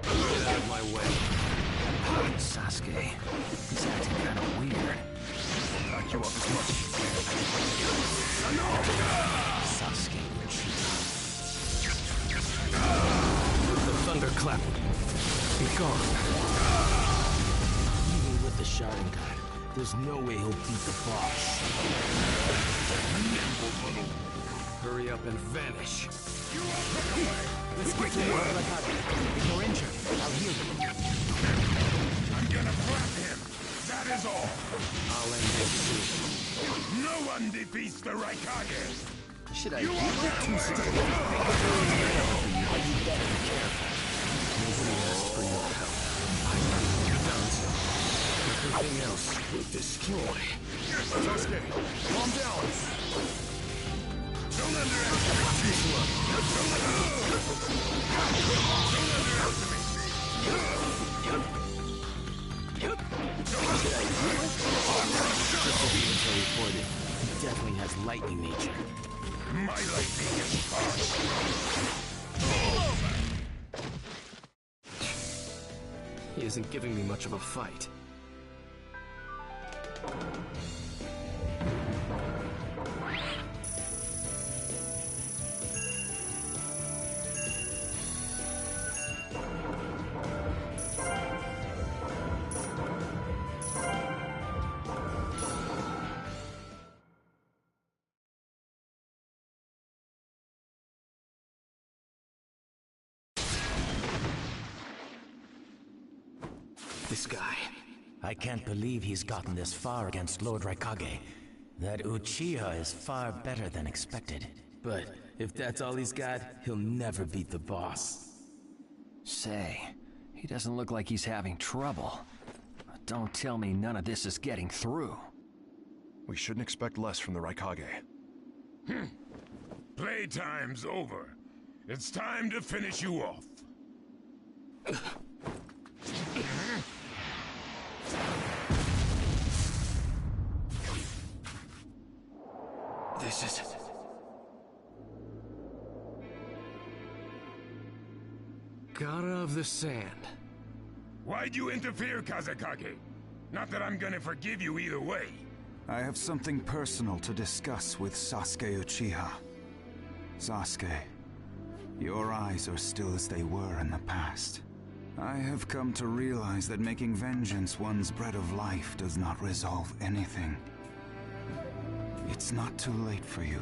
Get out of my way. Sasuke, he's acting kind of weird. Knock you up as much. Sasuke Uchiha. The thunderclap. Be gone. Even with the Sharingan, there's no way he'll beat the boss. Hurry up and vanish. Let's get to work. If you're injured, I'll heal you. I'm gonna flap him. That is all. I'll end this soon. No one defeats the Raikage. Should I You beat are the two running But you better be careful. Nobody asked for your help. I need Danzo. Everything else will destroy. Sasuke, calm down. Don't underestimate me. Don't Reported. He definitely has lightning nature. My lightning is fast. He isn't giving me much of a fight. This guy. I can't believe he's gotten this far against Lord Raikage. That Uchiha is far better than expected. But if that's all he's got, he'll never beat the boss. Say, he doesn't look like he's having trouble. Don't tell me none of this is getting through. We shouldn't expect less from the Raikage. Playtime's over. It's time to finish you off. This is... Gaara of the Sand. Why'd you interfere, Kazekage? Not that I'm gonna forgive you either way. I have something personal to discuss with Sasuke Uchiha. Sasuke, your eyes are still as they were in the past. I have come to realize that making vengeance one's bread of life does not resolve anything. It's not too late for you.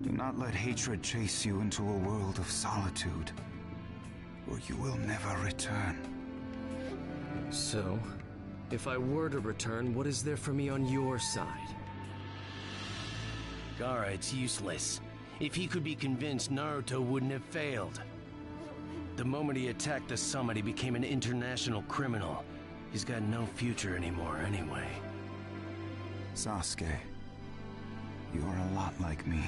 Do not let hatred chase you into a world of solitude, or you will never return. So, if I were to return, what is there for me on your side? Gaara, it's useless. If he could be convinced, Naruto wouldn't have failed. The moment he attacked the summit, he became an international criminal. He's got no future anymore anyway. Sasuke, you're a lot like me.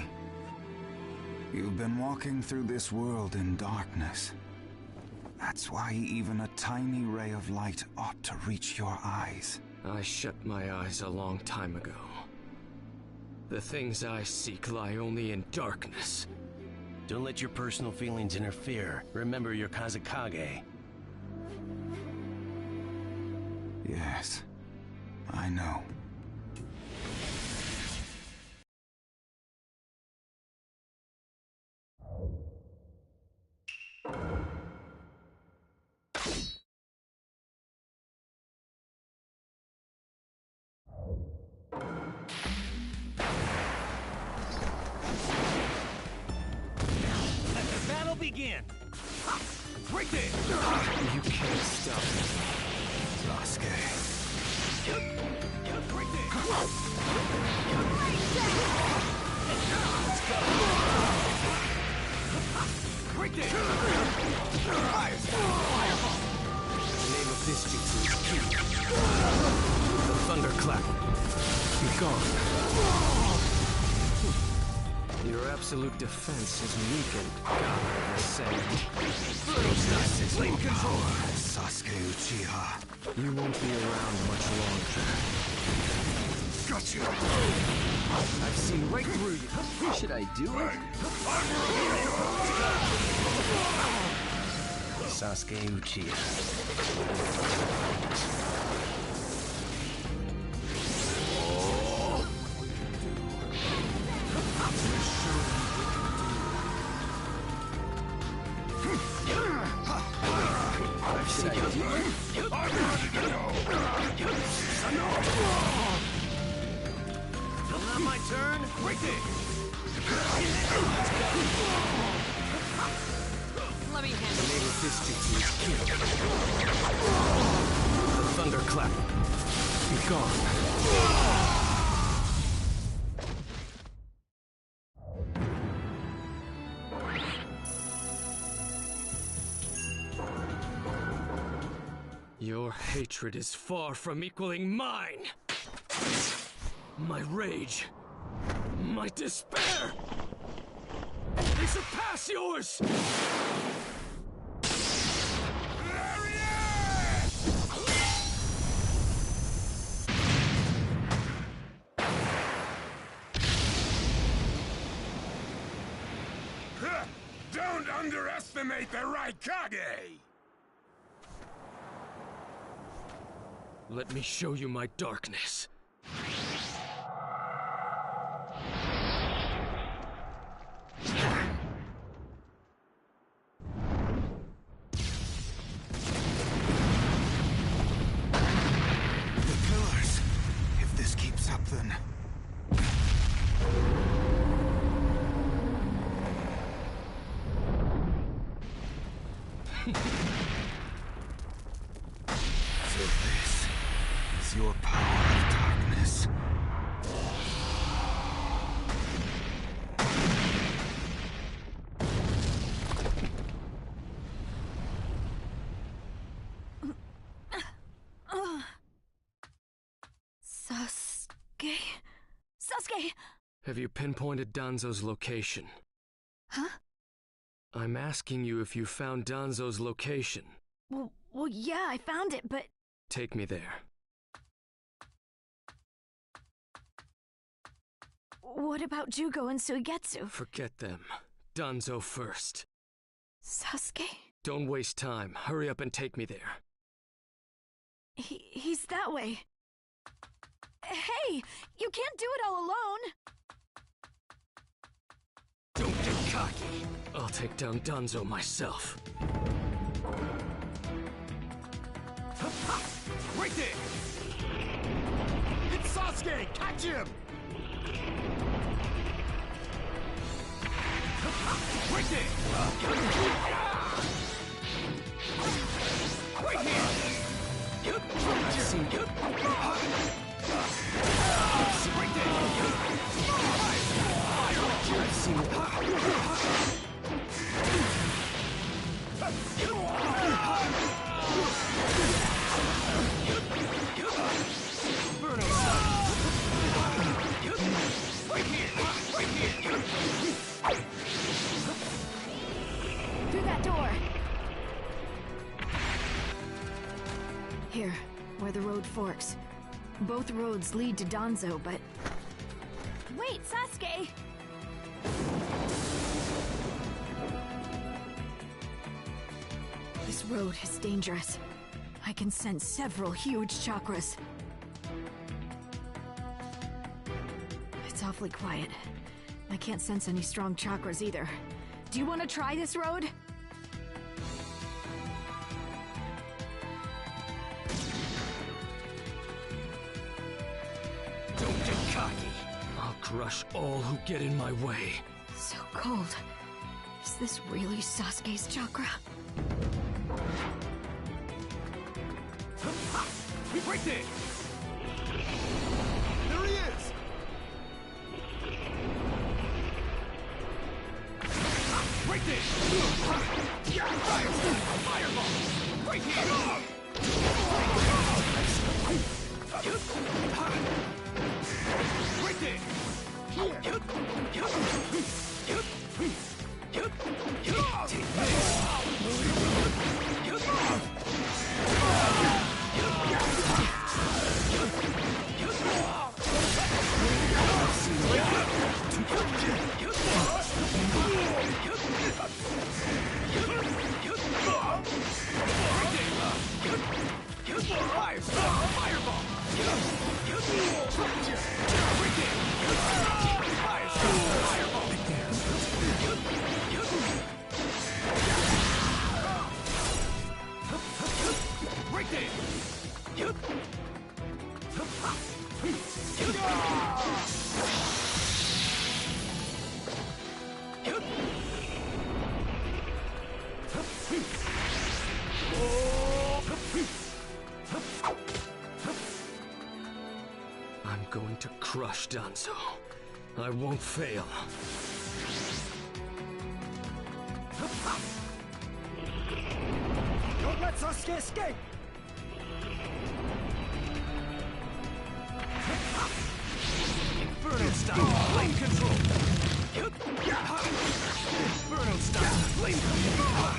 You've been walking through this world in darkness. That's why even a tiny ray of light ought to reach your eyes. I shut my eyes a long time ago. The things I seek lie only in darkness. Don't let your personal feelings interfere. Remember your Kazekage. Yes, I know. Begin! Right there! You can't stop me, Sasuke. Right there! Let's go! Right there! Fireball! The name of this jutsu is Ki. The thunderclap. Be gone. Your absolute defense is weakened, Gaara of the Sand. Flame control! Sasuke Uchiha. You won't be around much longer. Got you! I've seen right through you. Should I do it? Sasuke Uchiha. Should I do it? Still not my turn? Right there! Let me handle The name of this jutsu is Ki. The thunderclap. Be gone. Your hatred is far from equaling mine. My rage, my despair, they surpass yours! Don't underestimate the Raikage! Let me show you my darkness. The pillars. If this keeps up, then... So this is your power of darkness. Sasuke? Sasuke! Have you pinpointed Danzo's location? Huh? I'm asking you if you found Danzo's location. Well, yeah, I found it, but... Take me there. What about Jugo and Suigetsu? Forget them. Danzo first. Sasuke? Don't waste time. Hurry up and take me there. He's that way. Hey! You can't do it all alone! Don't get cocky! I'll take down Danzo myself. Right there! It's Sasuke! Catch him! Right there! Right here! I've seen you! Right there! I've seen it! Through that door! Here, where the road forks. Both roads lead to Danzo, but... Wait, Sasuke! This road is dangerous. I can sense several huge chakras. It's awfully quiet. I can't sense any strong chakras either. Do you want to try this road? Don't get cocky. I'll crush all who get in my way. So cold. Is this really Sasuke's chakra? Right there! There he is! Right there! Fireball! Right here! Right there! Take this! I'm going to crush Danzo. I won't fail. Don't let Sasuke escape! Inferno style, flame control! Inferno style, flame control!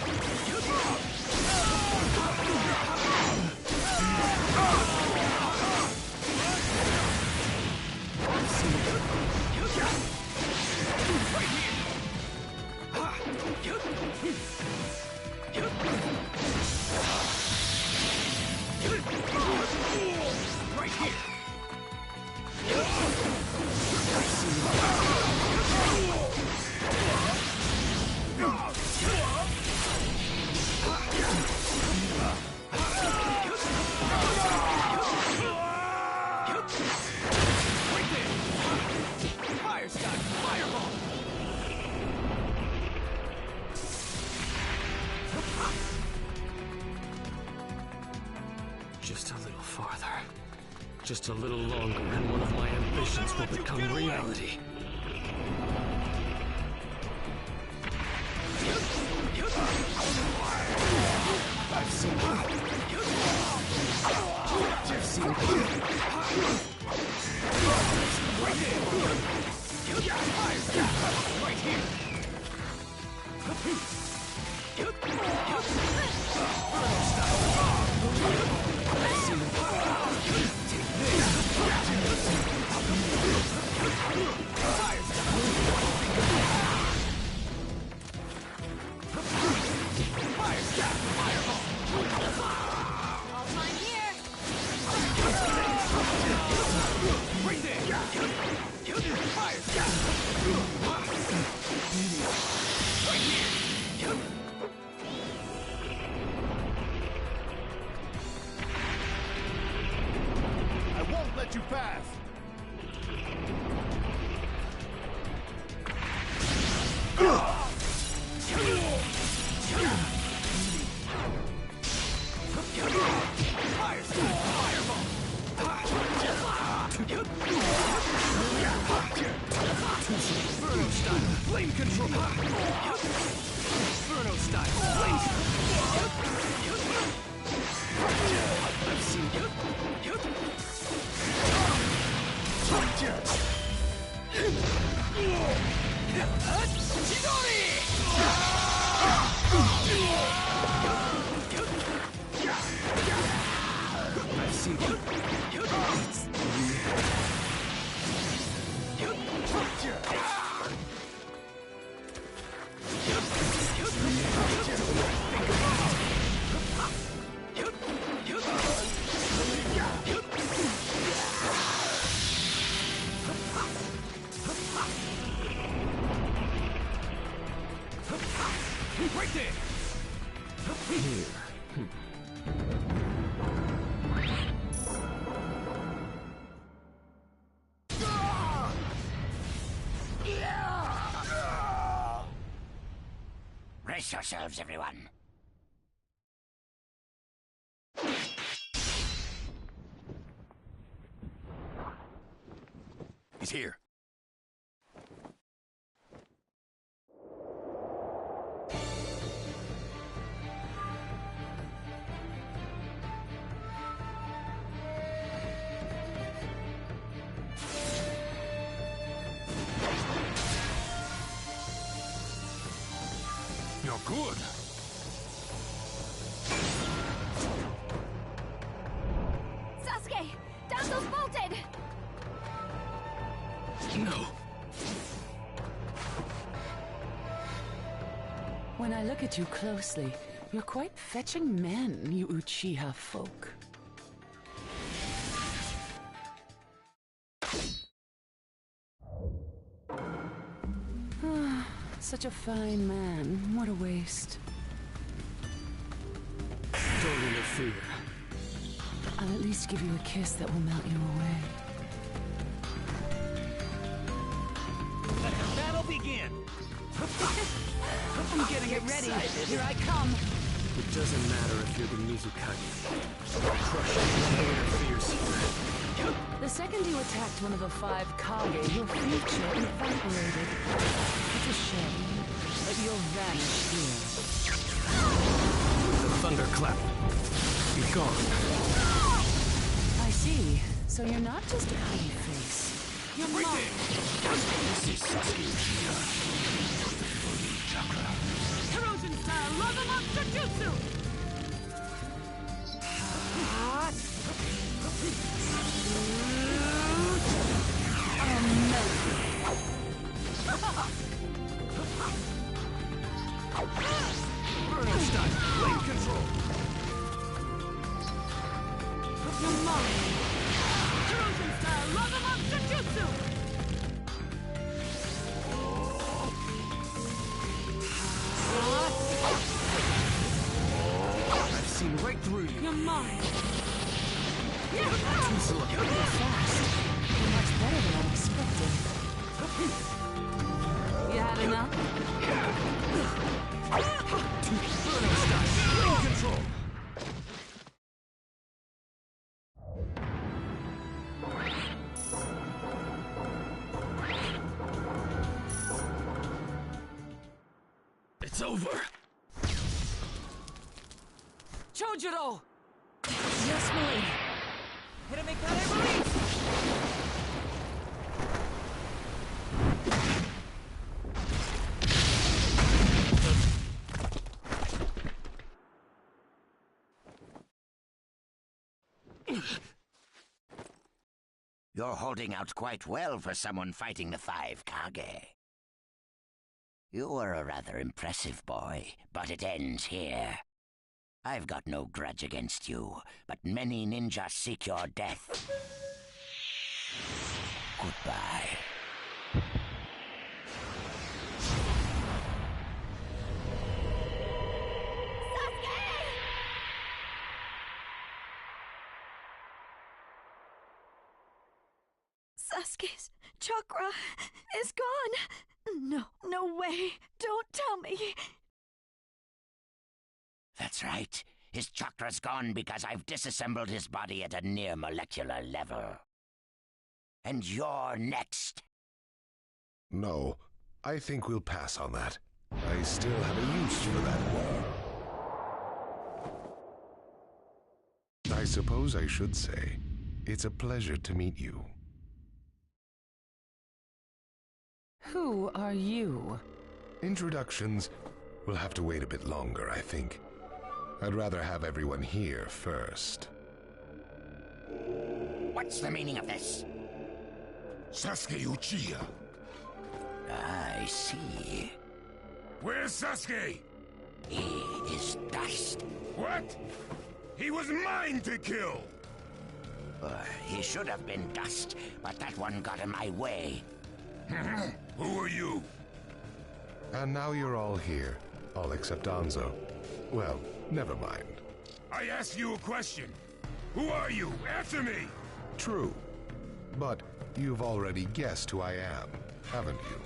Just a little longer and one of my ambitions will become reality. I've seen right here. I won't let you pass! Inferno style, flame control. Inferno style, flame. I've seen you. Chidori! I've seen you. Right there! Here. Brace yourselves, everyone. He's here. You're good. Sasuke! Danzo's bolted! No. When I look at you closely, you're quite fetching men, you Uchiha folk. Such a fine man. What a waste. Don't interfere. I'll at least give you a kiss that will melt you away. Let the battle begin! I'm getting it ready. Here I come. It doesn't matter if you're the Mizukage. Crush whoever interferes here. The second you attacked one of the 5 Kage, your future evaporated. It's a shame, but you'll vanish here. The thunderclap. Be gone. I see. So you're not just a pretty face. You're mine. This is Sasuke Uchiha. The Full Chakra. Corrosion style, lava monster jutsu! Burner style, flame control. You're mine. Corrosion style, lava monster jutsu! I've seen right through you. You're mine. Too slow. You're fast. You're much better than I expected. You had enough? Burner style, flame control. over. Chojuro! Yes, milady. Hiramekare release! You're holding out quite well for someone fighting the 5 Kage. You were a rather impressive boy, but it ends here. I've got no grudge against you, but many ninjas seek your death. Goodbye. Sasuke's chakra is gone. No, no way. Don't tell me. That's right. His chakra's gone because I've disassembled his body at a near molecular level. And you're next. No, I think we'll pass on that. I still have a use for that war. I suppose I should say, it's a pleasure to meet you. Who are you? Introductions will have to wait a bit longer, I think. I'd rather have everyone here first. What's the meaning of this? Sasuke Uchiha. I see. Where's Sasuke? He is dust. What? He was mine to kill! He should have been dust, but that one got in my way. Who are you? And now you're all here, all except Danzo. Well, never mind. I asked you a question. Who are you? Answer me! True. But you've already guessed who I am, haven't you?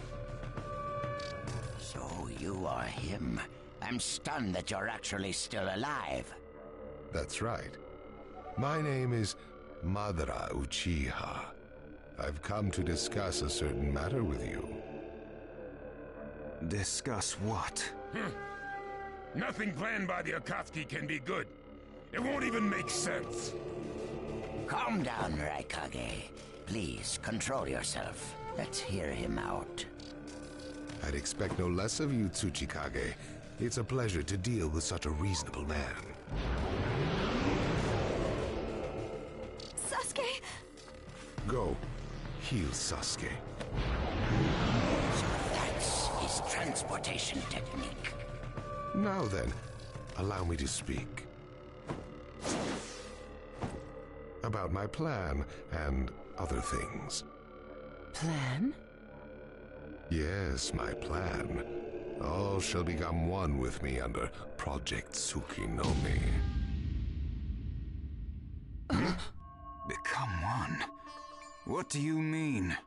So you are him. I'm stunned that you're actually still alive. That's right. My name is Madara Uchiha. I've come to discuss a certain matter with you. Discuss what? Nothing planned by the Akatsuki can be good. It won't even make sense. Calm down, Raikage. Please, control yourself. Let's hear him out. I'd expect no less of you, Tsuchikage. It's a pleasure to deal with such a reasonable man. Sasuke! Go. Heal Sasuke. So that's his transportation technique. Now then, allow me to speak. About my plan and other things. Plan? Yes, my plan. All shall become one with me under Project Tsukinome. Become one? What do you mean?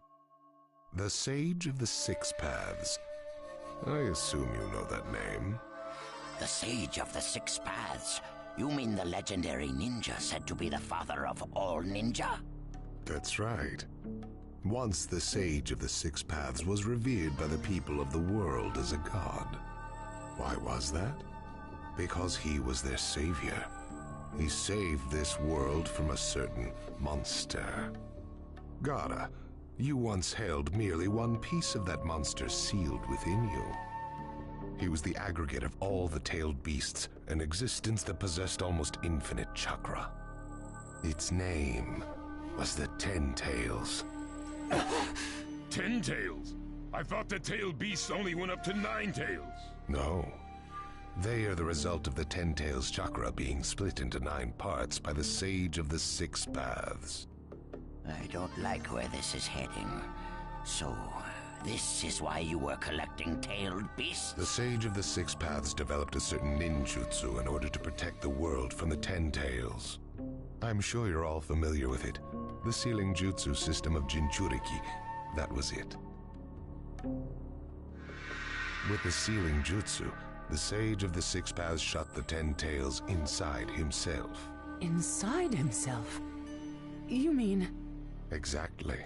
The Sage of the Six Paths. I assume you know that name. The Sage of the Six Paths? You mean the legendary ninja said to be the father of all ninja? That's right. Once the Sage of the Six Paths was revered by the people of the world as a god. Why was that? Because he was their savior. He saved this world from a certain monster. Gaara, you once held merely one piece of that monster sealed within you. He was the aggregate of all the tailed beasts, an existence that possessed almost infinite chakra. Its name was the Ten Tails. 10 tails? I thought the tailed beasts only went up to 9 tails. No. They are the result of the Ten Tails chakra being split into 9 parts by the Sage of the Six Paths. I don't like where this is heading. So, this is why you were collecting tailed beasts? The Sage of the Six Paths developed a certain ninjutsu in order to protect the world from the Ten Tails. I'm sure you're all familiar with it. The sealing jutsu system of Jinchuriki. That was it. With the sealing jutsu, the Sage of the Six Paths shut the Ten Tails inside himself. Inside himself? You mean... Exactly.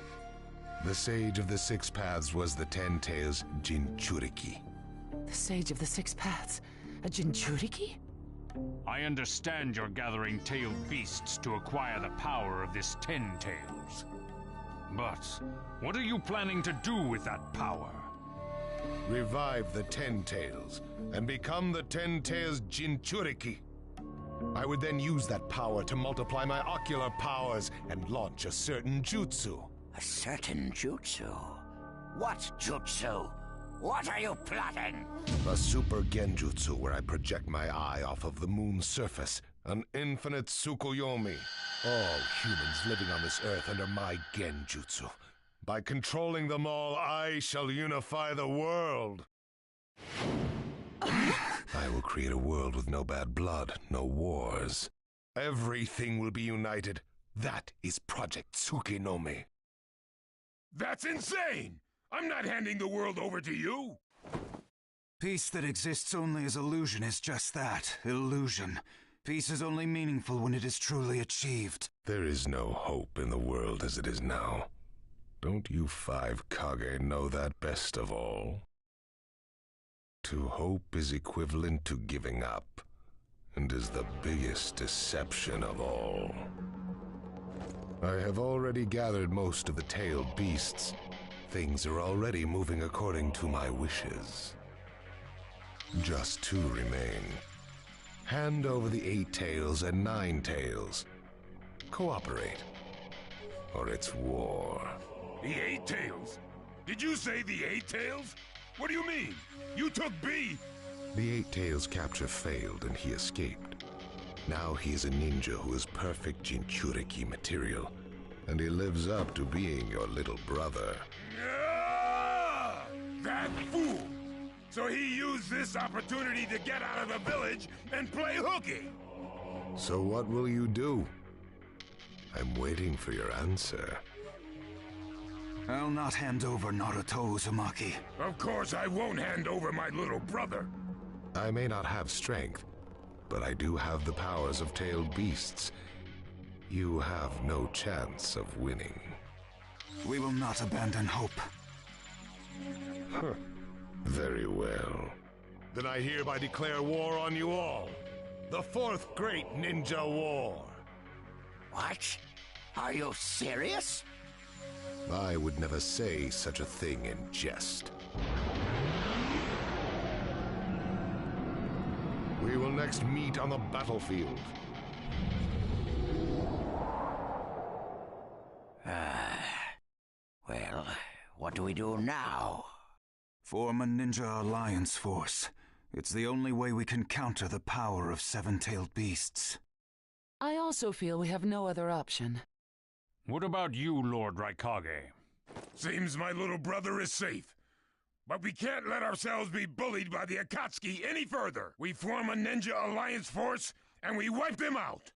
The Sage of the Six Paths was the Ten Tails' Jinchuriki. The Sage of the Six Paths. A Jinchuriki? I understand you're gathering tailed beasts to acquire the power of this Ten Tails. But what are you planning to do with that power? Revive the Ten Tails and become the Ten Tails Jinchuriki. I would then use that power to multiply my ocular powers and launch a certain jutsu. A certain jutsu? What jutsu? What are you plotting? A super genjutsu where I project my eye off of the moon's surface. An infinite Tsukuyomi. All humans living on this earth under my genjutsu. By controlling them all, I shall unify the world. I will create a world with no bad blood, no wars. Everything will be united. That is Project Tsukinomi. That's insane! I'm not handing the world over to you! Peace that exists only as illusion is just that, illusion. Peace is only meaningful when it is truly achieved. There is no hope in the world as it is now. Don't you five Kage know that best of all? To hope is equivalent to giving up, and is the biggest deception of all. I have already gathered most of the tailed beasts. Things are already moving according to my wishes. Just 2 remain. Hand over the 8 tails and 9 tails. Cooperate, or it's war. The 8 tails? Did you say the 8 tails? What do you mean? You took B! The 8 tails capture failed and he escaped. Now he is a ninja who is perfect Jinchuriki material, and he lives up to being your little brother. That fool! So he used this opportunity to get out of the village and play hooky! So what will you do? I'm waiting for your answer. I'll not hand over Naruto Uzumaki. Of course I won't hand over my little brother. I may not have strength, but I do have the powers of tailed beasts. You have no chance of winning. We will not abandon hope. Huh. Very well. Then I hereby declare war on you all. The 4th Great Ninja War. What? Are you serious? I would never say such a thing in jest. We will next meet on the battlefield. Well, what do we do now? Form a ninja alliance force. It's the only way we can counter the power of 7-tailed beasts. I also feel we have no other option. What about you, Lord Raikage? Seems my little brother is safe. But we can't let ourselves be bullied by the Akatsuki any further. We form a ninja alliance force, and we wipe them out.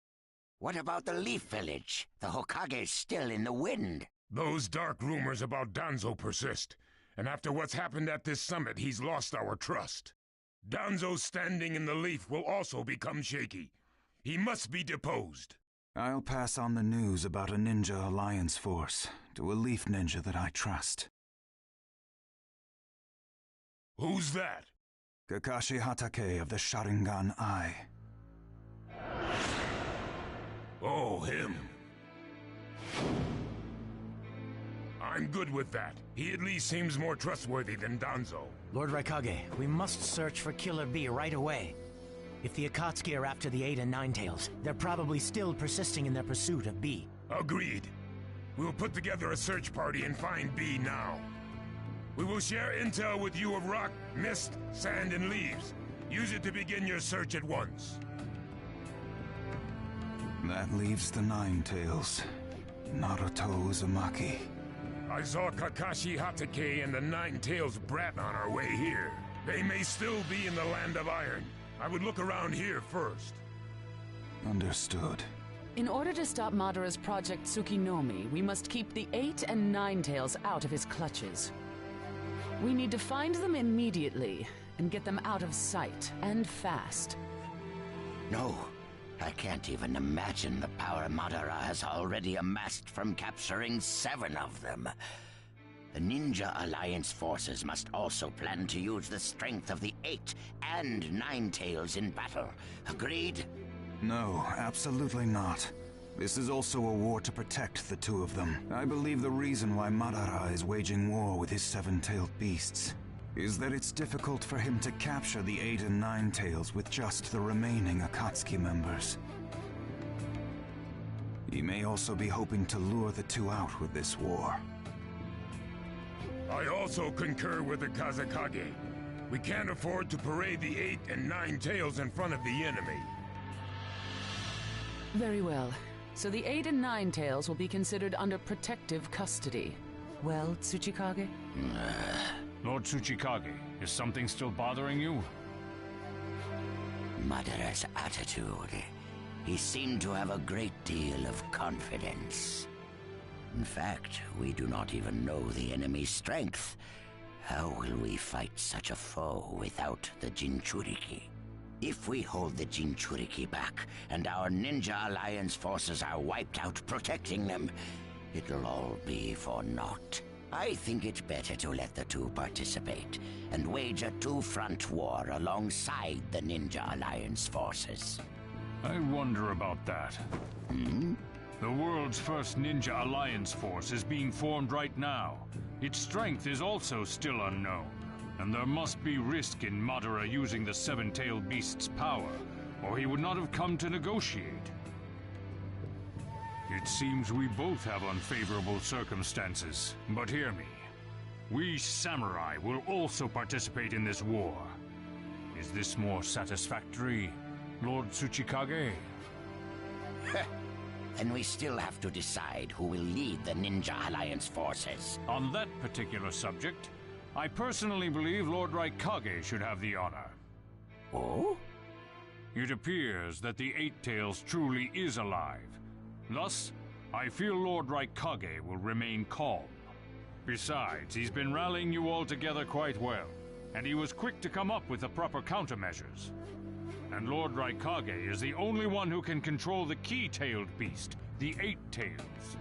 What about the Leaf Village? The Hokage's still in the wind. Those dark rumors about Danzo persist, and after what's happened at this summit, he's lost our trust. Danzo's standing in the Leaf will also become shaky. He must be deposed. I'll pass on the news about a ninja alliance force to a Leaf ninja that I trust. Who's that? Kakashi Hatake of the Sharingan Eye. Oh, him. I'm good with that. He at least seems more trustworthy than Danzo. Lord Raikage, we must search for Killer B right away. If the Akatsuki are after the 8 and 9 tails, they're probably still persisting in their pursuit of B. Agreed. We'll put together a search party and find B now. We will share intel with you of rock, mist, sand, and leaves. Use it to begin your search at once. That leaves the 9 tails. Naruto Uzumaki. I saw Kakashi Hatake and the 9 tails brat on our way here. They may still be in the Land of Iron. I would look around here first. Understood. In order to stop Madara's Project Tsukinomi, we must keep the 8 and 9 tails out of his clutches. We need to find them immediately and get them out of sight, and fast. No, I can't even imagine the power Madara has already amassed from capturing 7 of them. The Ninja Alliance forces must also plan to use the strength of the 8 and 9 Tails in battle. Agreed? No, absolutely not. This is also a war to protect the two of them. I believe the reason why Madara is waging war with his 7-tailed beasts is that it's difficult for him to capture the 8 and 9 Tails with just the remaining Akatsuki members. He may also be hoping to lure the two out with this war. I also concur with the Kazekage. We can't afford to parade the 8 and 9 Tails in front of the enemy. Very well. So the 8 and 9 Tails will be considered under protective custody. Well, Tsuchikage? Lord Tsuchikage, is something still bothering you? Madara's attitude. He seemed to have a great deal of confidence. In fact, we do not even know the enemy's strength. How will we fight such a foe without the Jinchuriki? If we hold the Jinchuriki back, and our Ninja Alliance forces are wiped out protecting them, it'll all be for naught. I think it better to let the two participate, and wage a two-front war alongside the Ninja Alliance forces. I wonder about that. Hmm? The world's first Ninja Alliance force is being formed right now. Its strength is also still unknown. And there must be risk in Madara using the 7-tailed beast's power, or he would not have come to negotiate. It seems we both have unfavorable circumstances, but hear me. We samurai will also participate in this war. Is this more satisfactory, Lord Tsuchikage? Then we still have to decide who will lead the Ninja Alliance forces. On that particular subject, I personally believe Lord Raikage should have the honor. Oh? It appears that the 8 Tails truly is alive. Thus, I feel Lord Raikage will remain calm. Besides, he's been rallying you all together quite well, and he was quick to come up with the proper countermeasures. And Lord Raikage is the only one who can control the key-tailed beast, the 8 Tails.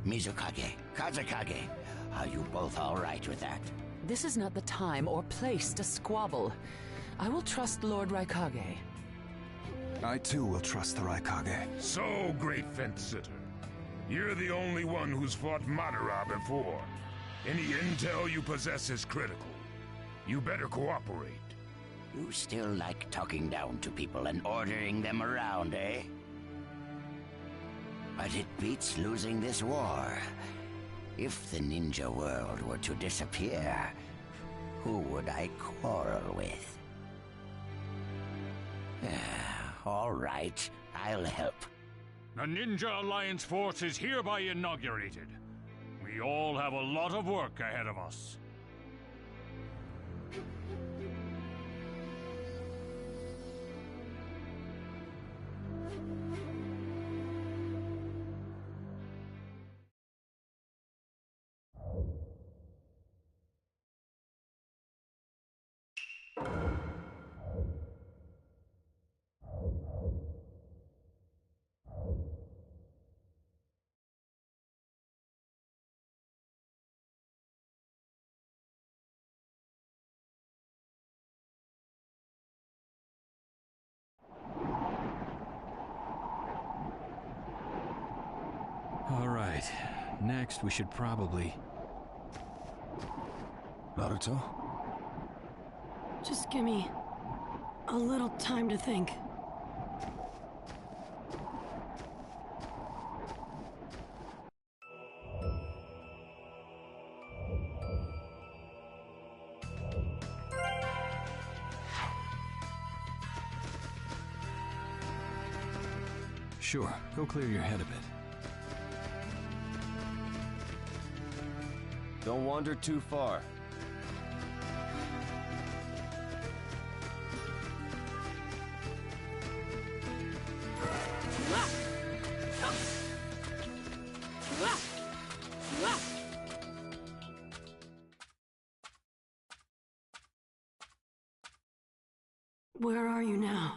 Mizukage, Kazekage, are you both all right with that? This is not the time or place to squabble. I will trust Lord Raikage. I too will trust the Raikage. So, great fence-sitter. You're the only one who's fought Madara before. Any intel you possess is critical. You better cooperate. You still like talking down to people and ordering them around, eh? But it beats losing this war. If the ninja world were to disappear, who would I quarrel with? All right, I'll help. The Ninja Alliance force is hereby inaugurated. We all have a lot of work ahead of us. All right. Next, we should probably... Naruto? Just give me a little time to think. Sure, go clear your head a bit. Don't wander too far. Where are you now?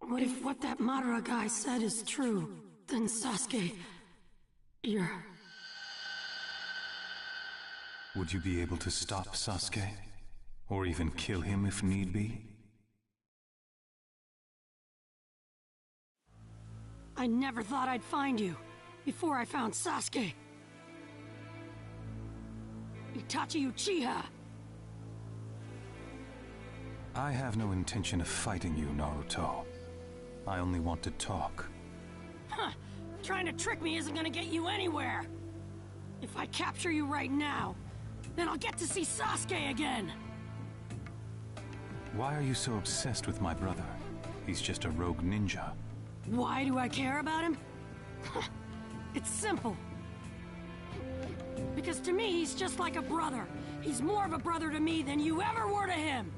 What if what that Madara guy said is true? Then Sasuke, you're Would you be able to stop Sasuke? Or even kill him if need be? I never thought I'd find you before I found Sasuke. Itachi Uchiha. I have no intention of fighting you, Naruto. I only want to talk. Huh. Trying to trick me isn't gonna get you anywhere. If I capture you right now, then I'll get to see Sasuke again. Why are you so obsessed with my brother? He's just a rogue ninja. Why do I care about him? It's simple. Because to me, he's just like a brother. He's more of a brother to me than you ever were to him.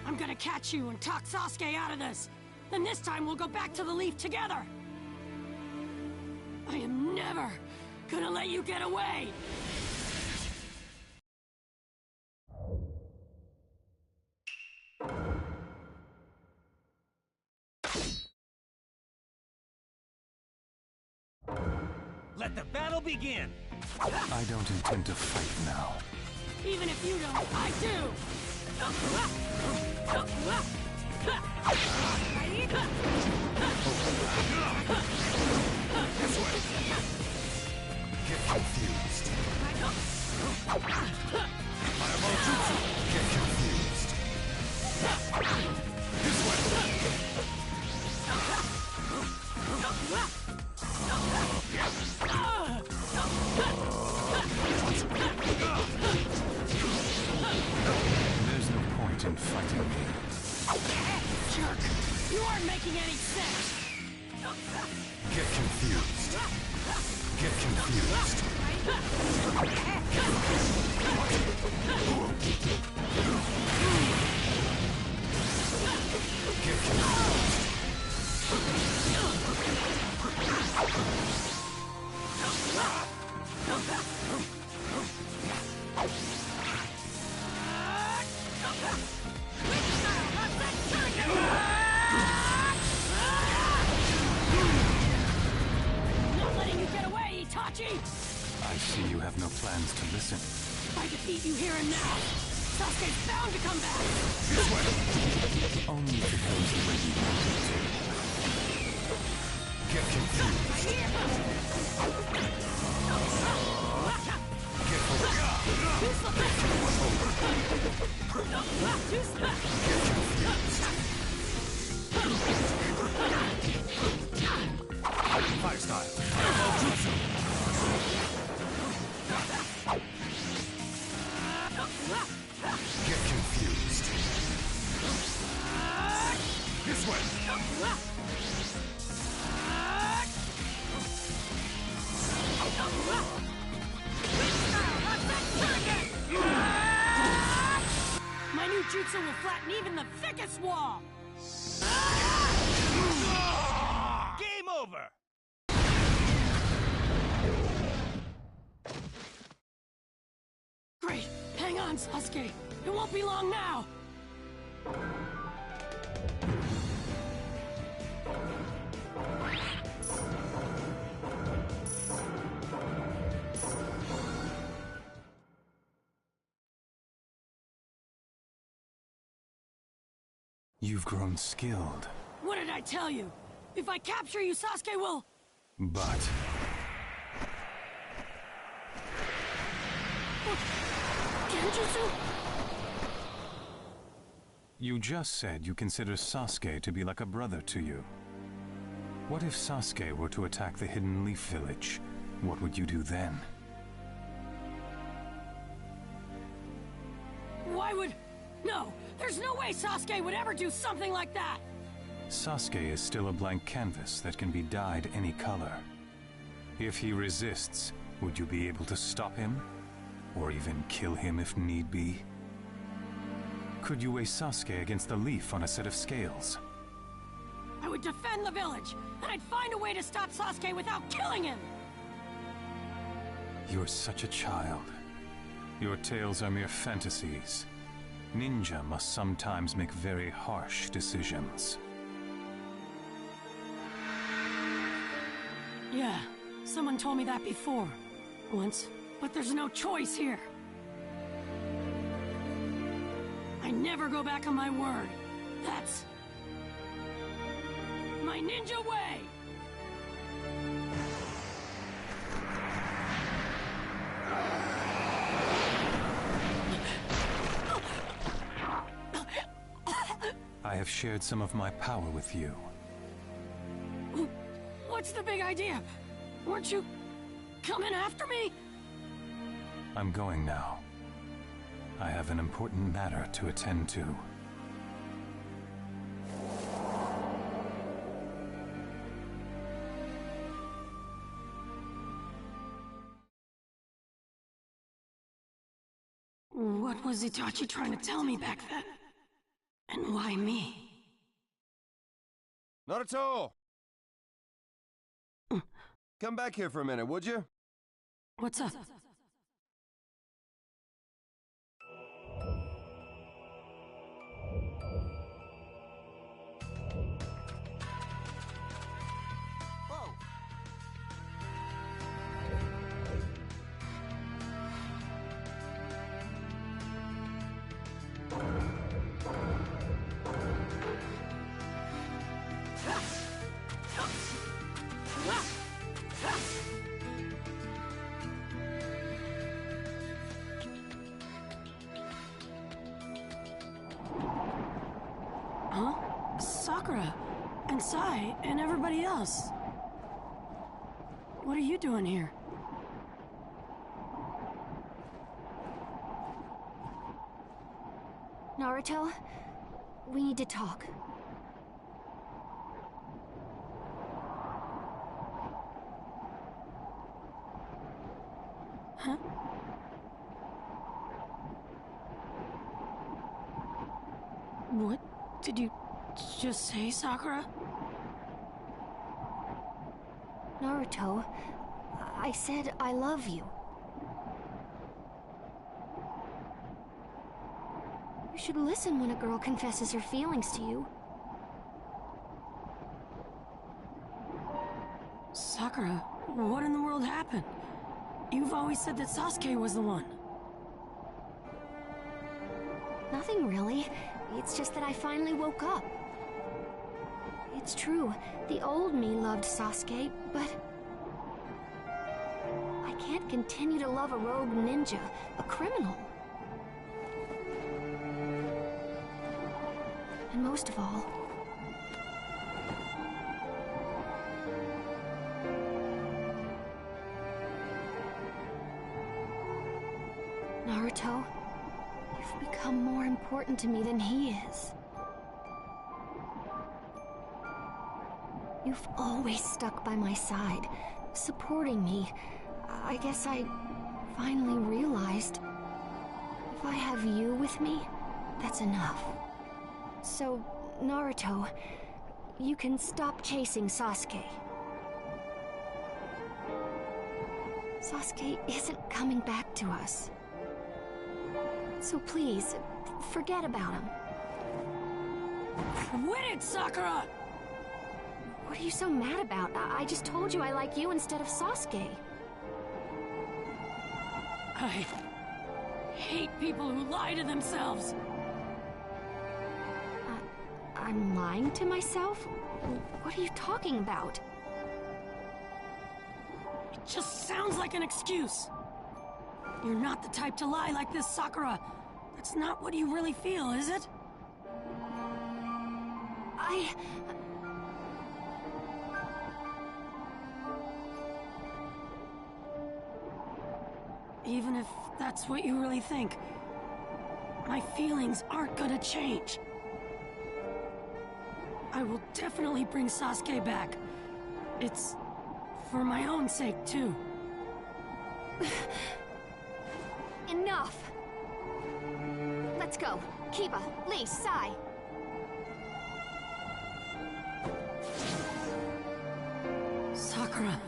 I'm gonna catch you and talk Sasuke out of this. Then this time we'll go back to the Leaf together. I am never gonna let you get away. Let the battle begin! I don't intend to fight now. Even if you don't, I do! This way! Get confused. Fireball Jutsu! Get confused. This way! There's no point in fighting me. Jerk! You aren't making any sense! Get confused. Get confused. Get confused. Not letting you get away, Itachi! I see you have no plans to listen. If I defeat you here and now, Sasuke's bound to come back! This way! Only if it goes the way you want it to. Get confused. Get Fire style. Fireball Jutsu. Get confused. This way. My new jutsu will flatten even the thickest wall! Game over! Great! Hang on, Sasuke! It won't be long now! You've grown skilled. What did I tell you? If I capture you, Sasuke will... But... Genjutsu? You just said you consider Sasuke to be like a brother to you. What if Sasuke were to attack the Hidden Leaf Village? What would you do then? Why would... No! There's no way Sasuke would ever do something like that! Sasuke is still a blank canvas that can be dyed any color. If he resists, would you be able to stop him? Or even kill him if need be? Could you weigh Sasuke against the leaf on a set of scales? I would defend the village, and I'd find a way to stop Sasuke without killing him! You're such a child. Your tales are mere fantasies. Ninja must sometimes make very harsh decisions. Yeah, Someone told me that before. Once. But there's no choice here. I never go back on my word. That's... my ninja way! I have shared some of my power with you. What's the big idea? Weren't you coming after me? I'm going now. I have an important matter to attend to. What was Itachi trying to tell me back then? And why me? Naruto! Come back here for a minute, would you? What's up? Huh? Sakura, and Sai, and everybody else. What are you doing here? Naruto, we need to talk. Huh? What did you just say, Sakura? Naruto, I said I love you. You should listen when a girl confesses her feelings to you. Sakura, what in the world happened? You've always said that Sasuke was the one. Nothing really. It's just that I finally woke up. It's true, the old me loved Sasuke, but... I can't continue to love a rogue ninja, a criminal. And most of all... Naruto, you've become more important to me than he is. You've always stuck by my side, supporting me. I guess I finally realized if I have you with me, that's enough. So, Naruto, you can stop chasing Sasuke. Sasuke isn't coming back to us. So please, forget about him. Quit it, Sakura! What are you so mad about? I just told you I like you instead of Sasuke. I hate people who lie to themselves. I'm lying to myself? What are you talking about? It just sounds like an excuse. You're not the type to lie like this, Sakura. That's not what you really feel, is it? Even if that's what you really think, my feelings aren't gonna change. I will definitely bring Sasuke back. It's for my own sake, too. Enough! Let's go. Kiba, Lee, Sai. Sakura.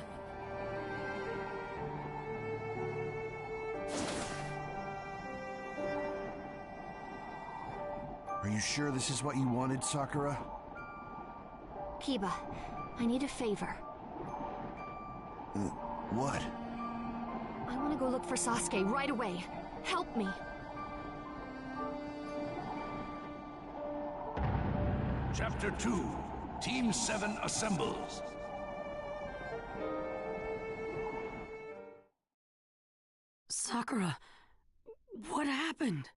Are you sure this is what you wanted, Sakura? Kiba, I need a favor. What? I want to go look for Sasuke right away. Help me. Chapter 2. Team 7 assembles. Sakura, what happened?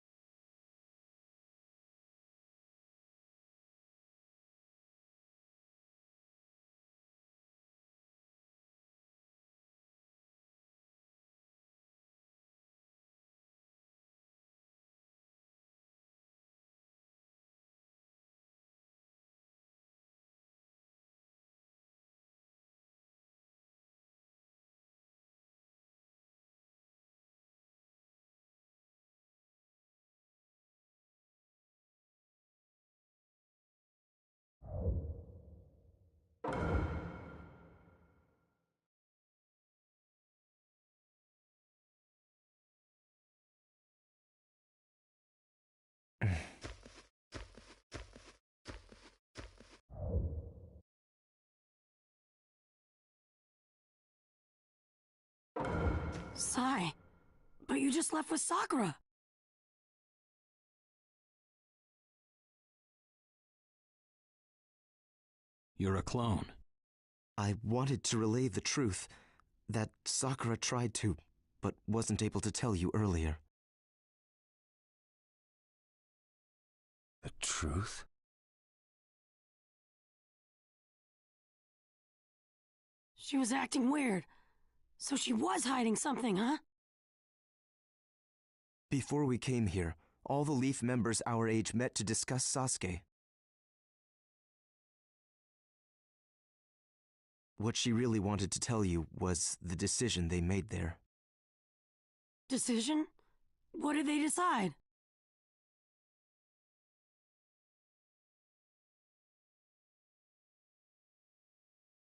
Sai, but you just left with Sakura. You're a clone. I wanted to relay the truth that Sakura tried to, but wasn't able to tell you earlier. The truth? She was acting weird. So she was hiding something, huh? Before we came here, all the Leaf members our age met to discuss Sasuke. What she really wanted to tell you was the decision they made there. Decision? What did they decide?